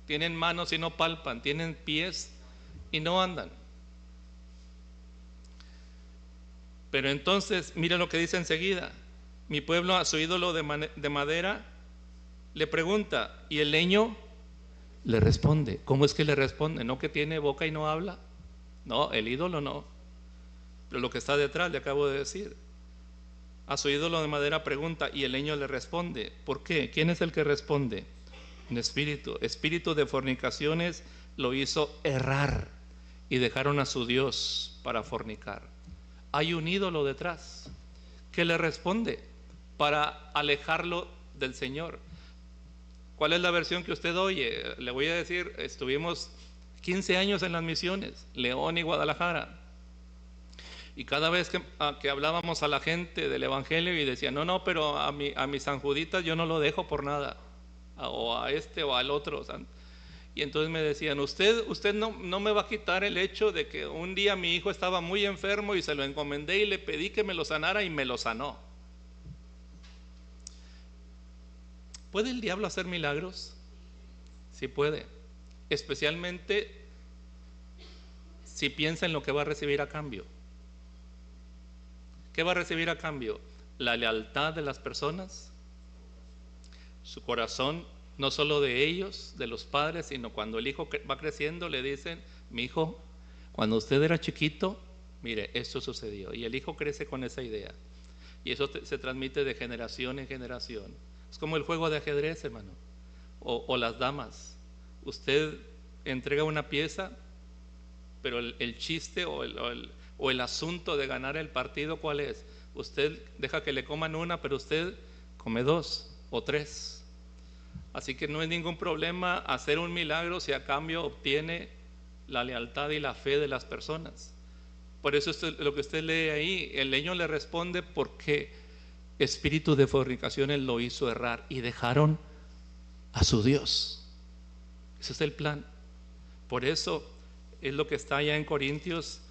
Tienen manos y no palpan. Tienen pies y no andan. Pero entonces, mira lo que dice enseguida. Mi pueblo a su ídolo de madera le pregunta, y el leño le responde. ¿Cómo es que le responde? ¿No que tiene boca y no habla? No, el ídolo no. Pero lo que está detrás le acabo de decir. A su ídolo de madera pregunta y el leño le responde. ¿Por qué? ¿Quién es el que responde? Un espíritu. Espíritu de fornicaciones lo hizo errar y dejaron a su Dios para fornicar. Hay un ídolo detrás que le responde para alejarlo del Señor. ¿Cuál es la versión que usted oye? Le voy a decir, estuvimos 15 años en las misiones, León y Guadalajara. Y cada vez que hablábamos a la gente del evangelio y decían, no, pero a mis sanjuditas yo no lo dejo por nada, o a este o al otro. Y entonces me decían, usted no me va a quitar el hecho de que un día mi hijo estaba muy enfermo y se lo encomendé y le pedí que me lo sanara y me lo sanó. ¿Puede el diablo hacer milagros? Sí puede, especialmente si piensa en lo que va a recibir a cambio. ¿Qué va a recibir a cambio? La lealtad de las personas, su corazón, no solo de ellos, de los padres, sino cuando el hijo va creciendo le dicen, mi hijo, cuando usted era chiquito, mire, esto sucedió. Y el hijo crece con esa idea. Y eso se transmite de generación en generación. Es como el juego de ajedrez, hermano, o las damas. Usted entrega una pieza, pero el chiste o el asunto de ganar el partido, ¿cuál es? Usted deja que le coman una, pero usted come 2 o 3. Así que no es ningún problema hacer un milagro si a cambio obtiene la lealtad y la fe de las personas. Por eso lo que usted lee ahí, el leño le responde porque espíritu de fornicaciones lo hizo errar y dejaron a su Dios. Ese es el plan. Por eso es lo que está allá en Corintios.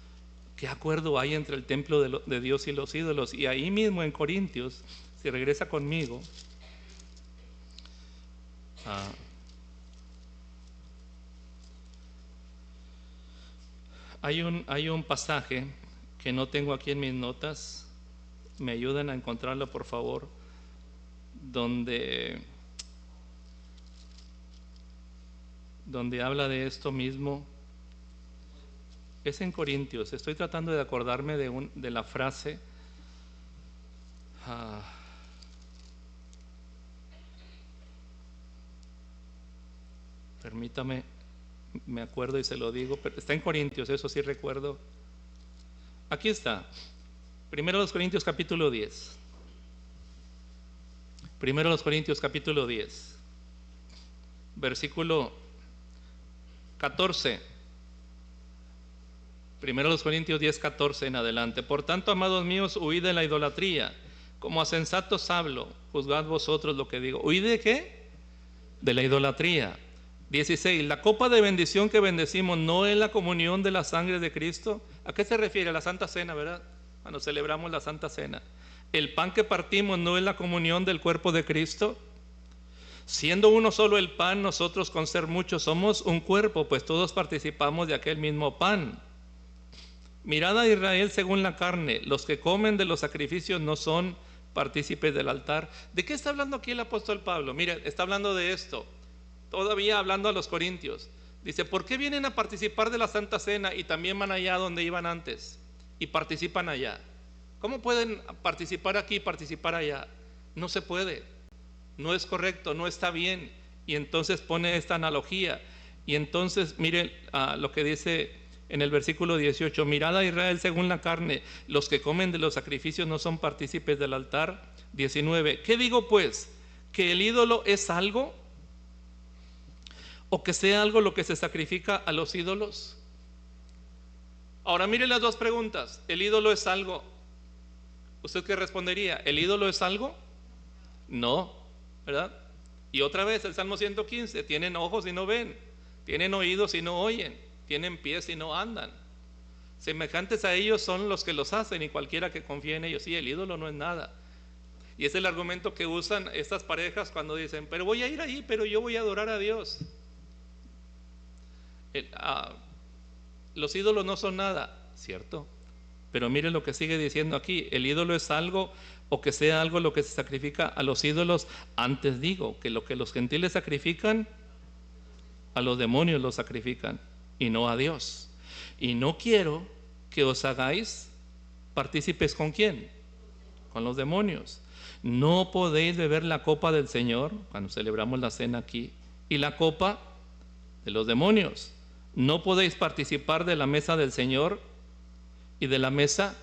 ¿Qué acuerdo hay entre el templo de Dios y los ídolos? Y ahí mismo en Corintios, si regresa conmigo, hay un pasaje que no tengo aquí en mis notas. Me ayudan a encontrarlo, por favor, donde habla de esto mismo. Es en Corintios. Estoy tratando de acordarme de la frase. Ah, permítame, me acuerdo y se lo digo, pero está en Corintios, eso sí recuerdo. Aquí está, 1 Corintios capítulo 10. 1 Corintios capítulo 10, versículo 14. 1 Corintios 10, 14 en adelante. Por tanto, amados míos, huid de la idolatría. Como a sensatos hablo, juzgad vosotros lo que digo. ¿Huid de qué? De la idolatría. 16. La copa de bendición que bendecimos no es la comunión de la sangre de Cristo. ¿A qué se refiere? A la Santa Cena, ¿verdad? Cuando celebramos la Santa Cena. El pan que partimos no es la comunión del cuerpo de Cristo. Siendo uno solo el pan, nosotros con ser muchos somos un cuerpo, pues todos participamos de aquel mismo pan. Mirad a Israel según la carne, los que comen de los sacrificios no son partícipes del altar. ¿De qué está hablando aquí el apóstol Pablo? Mire, está hablando de esto, todavía hablando a los corintios. Dice, ¿por qué vienen a participar de la Santa Cena y también van allá donde iban antes y participan allá? ¿Cómo pueden participar aquí y participar allá? No se puede, no es correcto, no está bien. Y entonces pone esta analogía. Y entonces miren lo que dice en el versículo 18, mirad a Israel según la carne, los que comen de los sacrificios no son partícipes del altar. 19, ¿qué digo pues? ¿Que el ídolo es algo? ¿O que sea algo lo que se sacrifica a los ídolos? Ahora mire las dos preguntas. ¿El ídolo es algo? ¿Usted qué respondería? ¿El ídolo es algo? No, ¿verdad? Y otra vez el Salmo 115, tienen ojos y no ven, tienen oídos y no oyen, tienen pies y no andan. Semejantes a ellos son los que los hacen y cualquiera que confíe en ellos. Sí, el ídolo no es nada. Y es el argumento que usan estas parejas cuando dicen, pero voy a ir ahí, pero yo voy a adorar a Dios. Los ídolos no son nada, ¿cierto? Pero miren lo que sigue diciendo aquí, el ídolo es algo o que sea algo lo que se sacrifica a los ídolos. Antes digo que lo que los gentiles sacrifican, a los demonios los sacrifican y no a Dios. Y no quiero que os hagáis partícipes ¿con quién? Con los demonios. No podéis beber la copa del Señor, cuando celebramos la cena aquí, y la copa de los demonios. No podéis participar de la mesa del Señor y de la mesa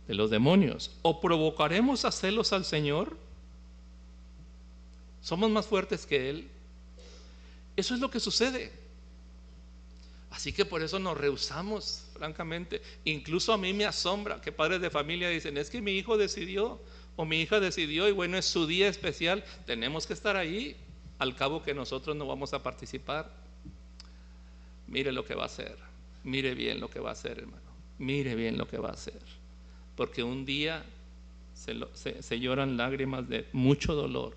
de los demonios. ¿O provocaremos a celos al Señor? ¿Somos más fuertes que Él? Eso es lo que sucede. Así que por eso nos rehusamos, francamente. Incluso a mí me asombra que padres de familia dicen, es que mi hijo decidió o mi hija decidió y bueno, es su día especial, tenemos que estar ahí, al cabo que nosotros no vamos a participar. Mire lo que va a hacer, mire bien lo que va a hacer, hermano, mire bien lo que va a hacer, porque un día se lloran lágrimas de mucho dolor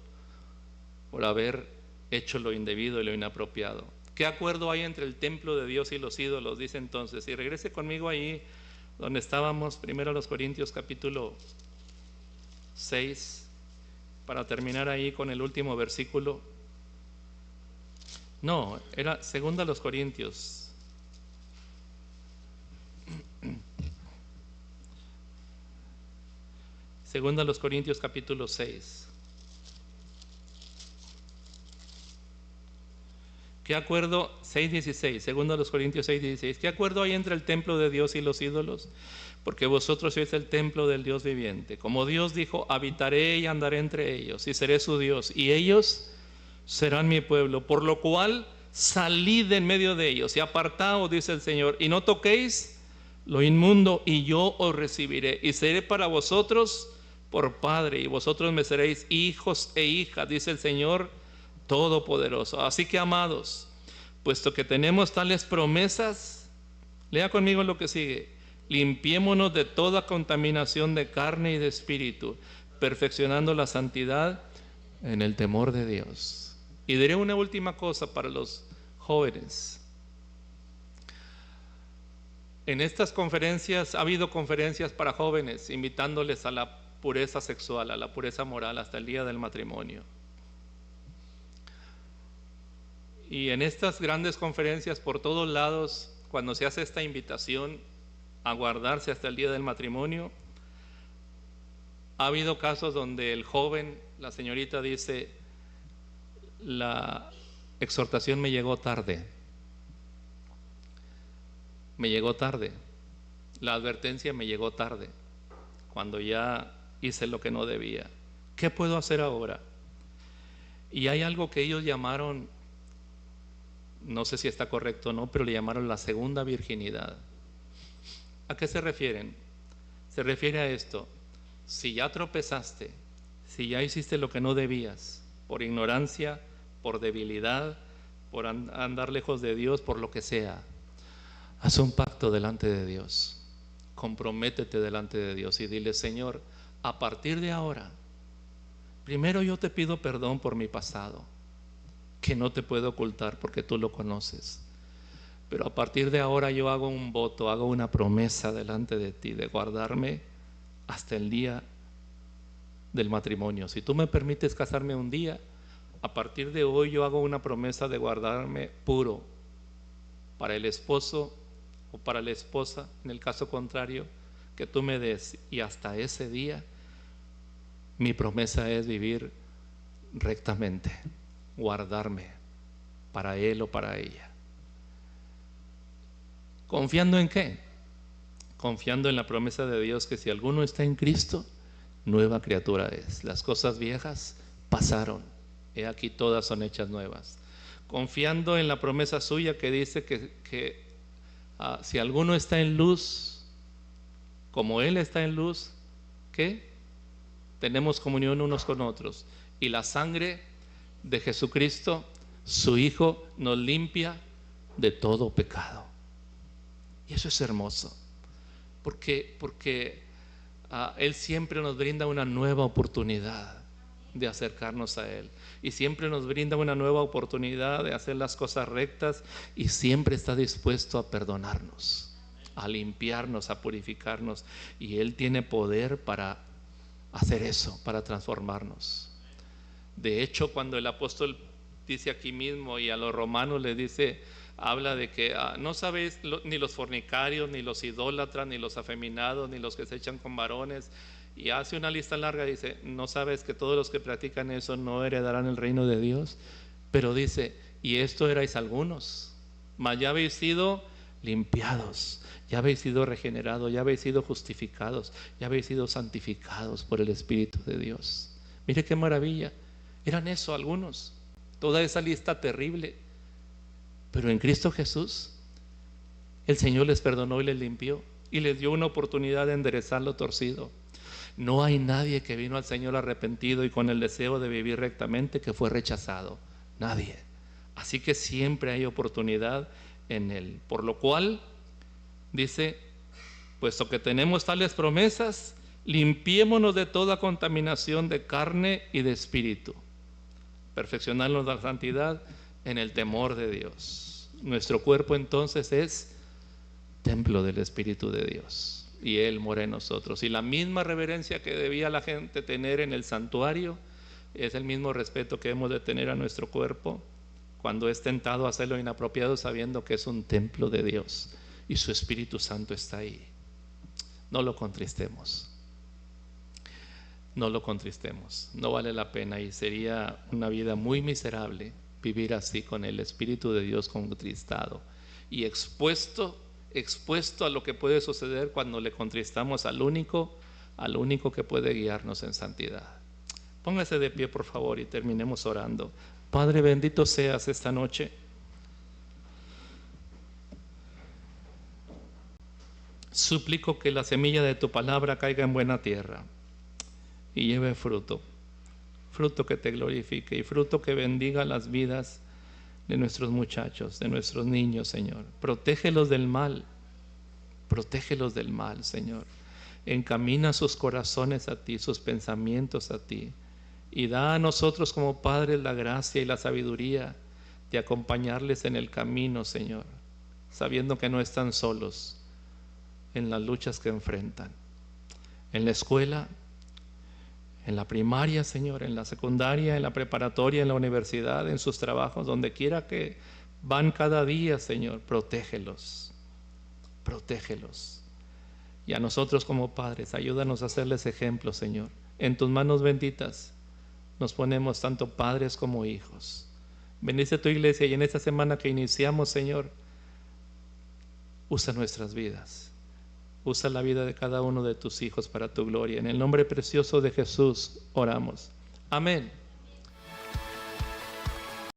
por haber hecho lo indebido y lo inapropiado. ¿Qué acuerdo hay entre el templo de Dios y los ídolos? Dice entonces, y regrese conmigo ahí donde estábamos, primero los Corintios capítulo 6, para terminar ahí con el último versículo. No, era segunda a los Corintios. Segunda a los Corintios capítulo 6. ¿Qué acuerdo? 6:16, segunda a los Corintios 6:16. ¿Qué acuerdo hay entre el templo de Dios y los ídolos? Porque vosotros sois el templo del Dios viviente. Como Dios dijo, habitaré y andaré entre ellos, y seré su Dios, y ellos serán mi pueblo. Por lo cual, salid en medio de ellos, y apartaos, dice el Señor, y no toquéis lo inmundo, y yo os recibiré, y seré para vosotros por Padre, y vosotros me seréis hijos e hijas, dice el Señor Todopoderoso. Así que, amados, puesto que tenemos tales promesas, lea conmigo lo que sigue. Limpiémonos de toda contaminación de carne y de espíritu, perfeccionando la santidad en el temor de Dios. Y diré una última cosa para los jóvenes. En estas conferencias, ha habido conferencias para jóvenes, invitándoles a la pureza sexual, a la pureza moral, hasta el día del matrimonio. Y en estas grandes conferencias por todos lados, cuando se hace esta invitación a guardarse hasta el día del matrimonio, Ha habido casos donde el joven, la señorita dice, la exhortación me llegó tarde, la advertencia me llegó tarde, cuando ya hice lo que no debía. ¿Qué puedo hacer ahora? Y hay algo que ellos llamaron, no sé si está correcto o no, pero le llamaron la segunda virginidad. ¿A qué se refieren? Se refiere a esto: si ya tropezaste, si ya hiciste lo que no debías, por ignorancia, por debilidad, por andar lejos de Dios, por lo que sea, haz un pacto delante de Dios, comprométete delante de Dios y dile: Señor, a partir de ahora, primero yo te pido perdón por mi pasado, que no te puedo ocultar porque tú lo conoces. Pero a partir de ahora yo hago un voto, hago una promesa delante de ti de guardarme hasta el día del matrimonio. Si tú me permites casarme un día, a partir de hoy yo hago una promesa de guardarme puro para el esposo o para la esposa, en el caso contrario, que tú me des. Y hasta ese día mi promesa es vivir rectamente, guardarme para él o para ella. ¿Confiando en qué? Confiando en la promesa de Dios que si alguno está en Cristo, nueva criatura es. Las cosas viejas pasaron, he aquí todas son hechas nuevas. Confiando en la promesa suya que dice que si alguno está en luz, como Él está en luz, ¿qué? Tenemos comunión unos con otros. Y la sangre de Jesucristo, su Hijo, nos limpia de todo pecado. Y eso es hermoso, porque Él siempre nos brinda una nueva oportunidad de acercarnos a Él, y siempre nos brinda una nueva oportunidad de hacer las cosas rectas, y siempre está dispuesto a perdonarnos, a limpiarnos, a purificarnos, y Él tiene poder para hacer eso, para transformarnos. De hecho, cuando el apóstol dice aquí mismo, y a los romanos les dice, habla de que no sabéis ni los fornicarios, ni los idólatras, ni los afeminados, ni los que se echan con varones, y hace una lista larga, dice, no sabes que todos los que practican eso no heredarán el reino de Dios. Pero dice, y esto erais algunos, mas ya habéis sido limpiados, ya habéis sido regenerados, ya habéis sido justificados, ya habéis sido santificados por el Espíritu de Dios. Mire qué maravilla, eran eso algunos, toda esa lista terrible. Pero en Cristo Jesús, el Señor les perdonó y les limpió y les dio una oportunidad de enderezar lo torcido. No hay nadie que vino al Señor arrepentido y con el deseo de vivir rectamente que fue rechazado. Nadie. Así que siempre hay oportunidad en Él. Por lo cual, dice, puesto que tenemos tales promesas, limpiémonos de toda contaminación de carne y de espíritu. Perfeccionarnos la santidad en el temor de Dios. Nuestro cuerpo entonces es templo del Espíritu de Dios y Él mora en nosotros. Y la misma reverencia que debía la gente tener en el santuario es el mismo respeto que hemos de tener a nuestro cuerpo cuando es tentado a hacerlo inapropiado, sabiendo que es un templo de Dios y su Espíritu Santo está ahí. No lo contristemos. No lo contristemos. No vale la pena, y sería una vida muy miserable vivir así, con el Espíritu de Dios contristado y expuesto a lo que puede suceder cuando le contristamos al único que puede guiarnos en santidad. Póngase de pie, por favor, y terminemos orando. Padre, bendito seas esta noche. Suplico que la semilla de tu palabra caiga en buena tierra y lleve fruto que te glorifique y fruto que bendiga las vidas de nuestros muchachos, de nuestros niños, Señor. Protégelos del mal, Señor. Encamina sus corazones a ti, sus pensamientos a ti, y da a nosotros como padres la gracia y la sabiduría de acompañarles en el camino, Señor, sabiendo que no están solos en las luchas que enfrentan. En la escuela, en la primaria, Señor, en la secundaria, en la preparatoria, en la universidad, en sus trabajos, donde quiera que van cada día, Señor, protégelos. Y a nosotros como padres, ayúdanos a hacerles ejemplo, Señor, En tus manos benditas nos ponemos tanto padres como hijos. Bendice tu iglesia y en esta semana que iniciamos, Señor, usa nuestras vidas. Usa la vida de cada uno de tus hijos para tu gloria. En el nombre precioso de Jesús oramos. Amén.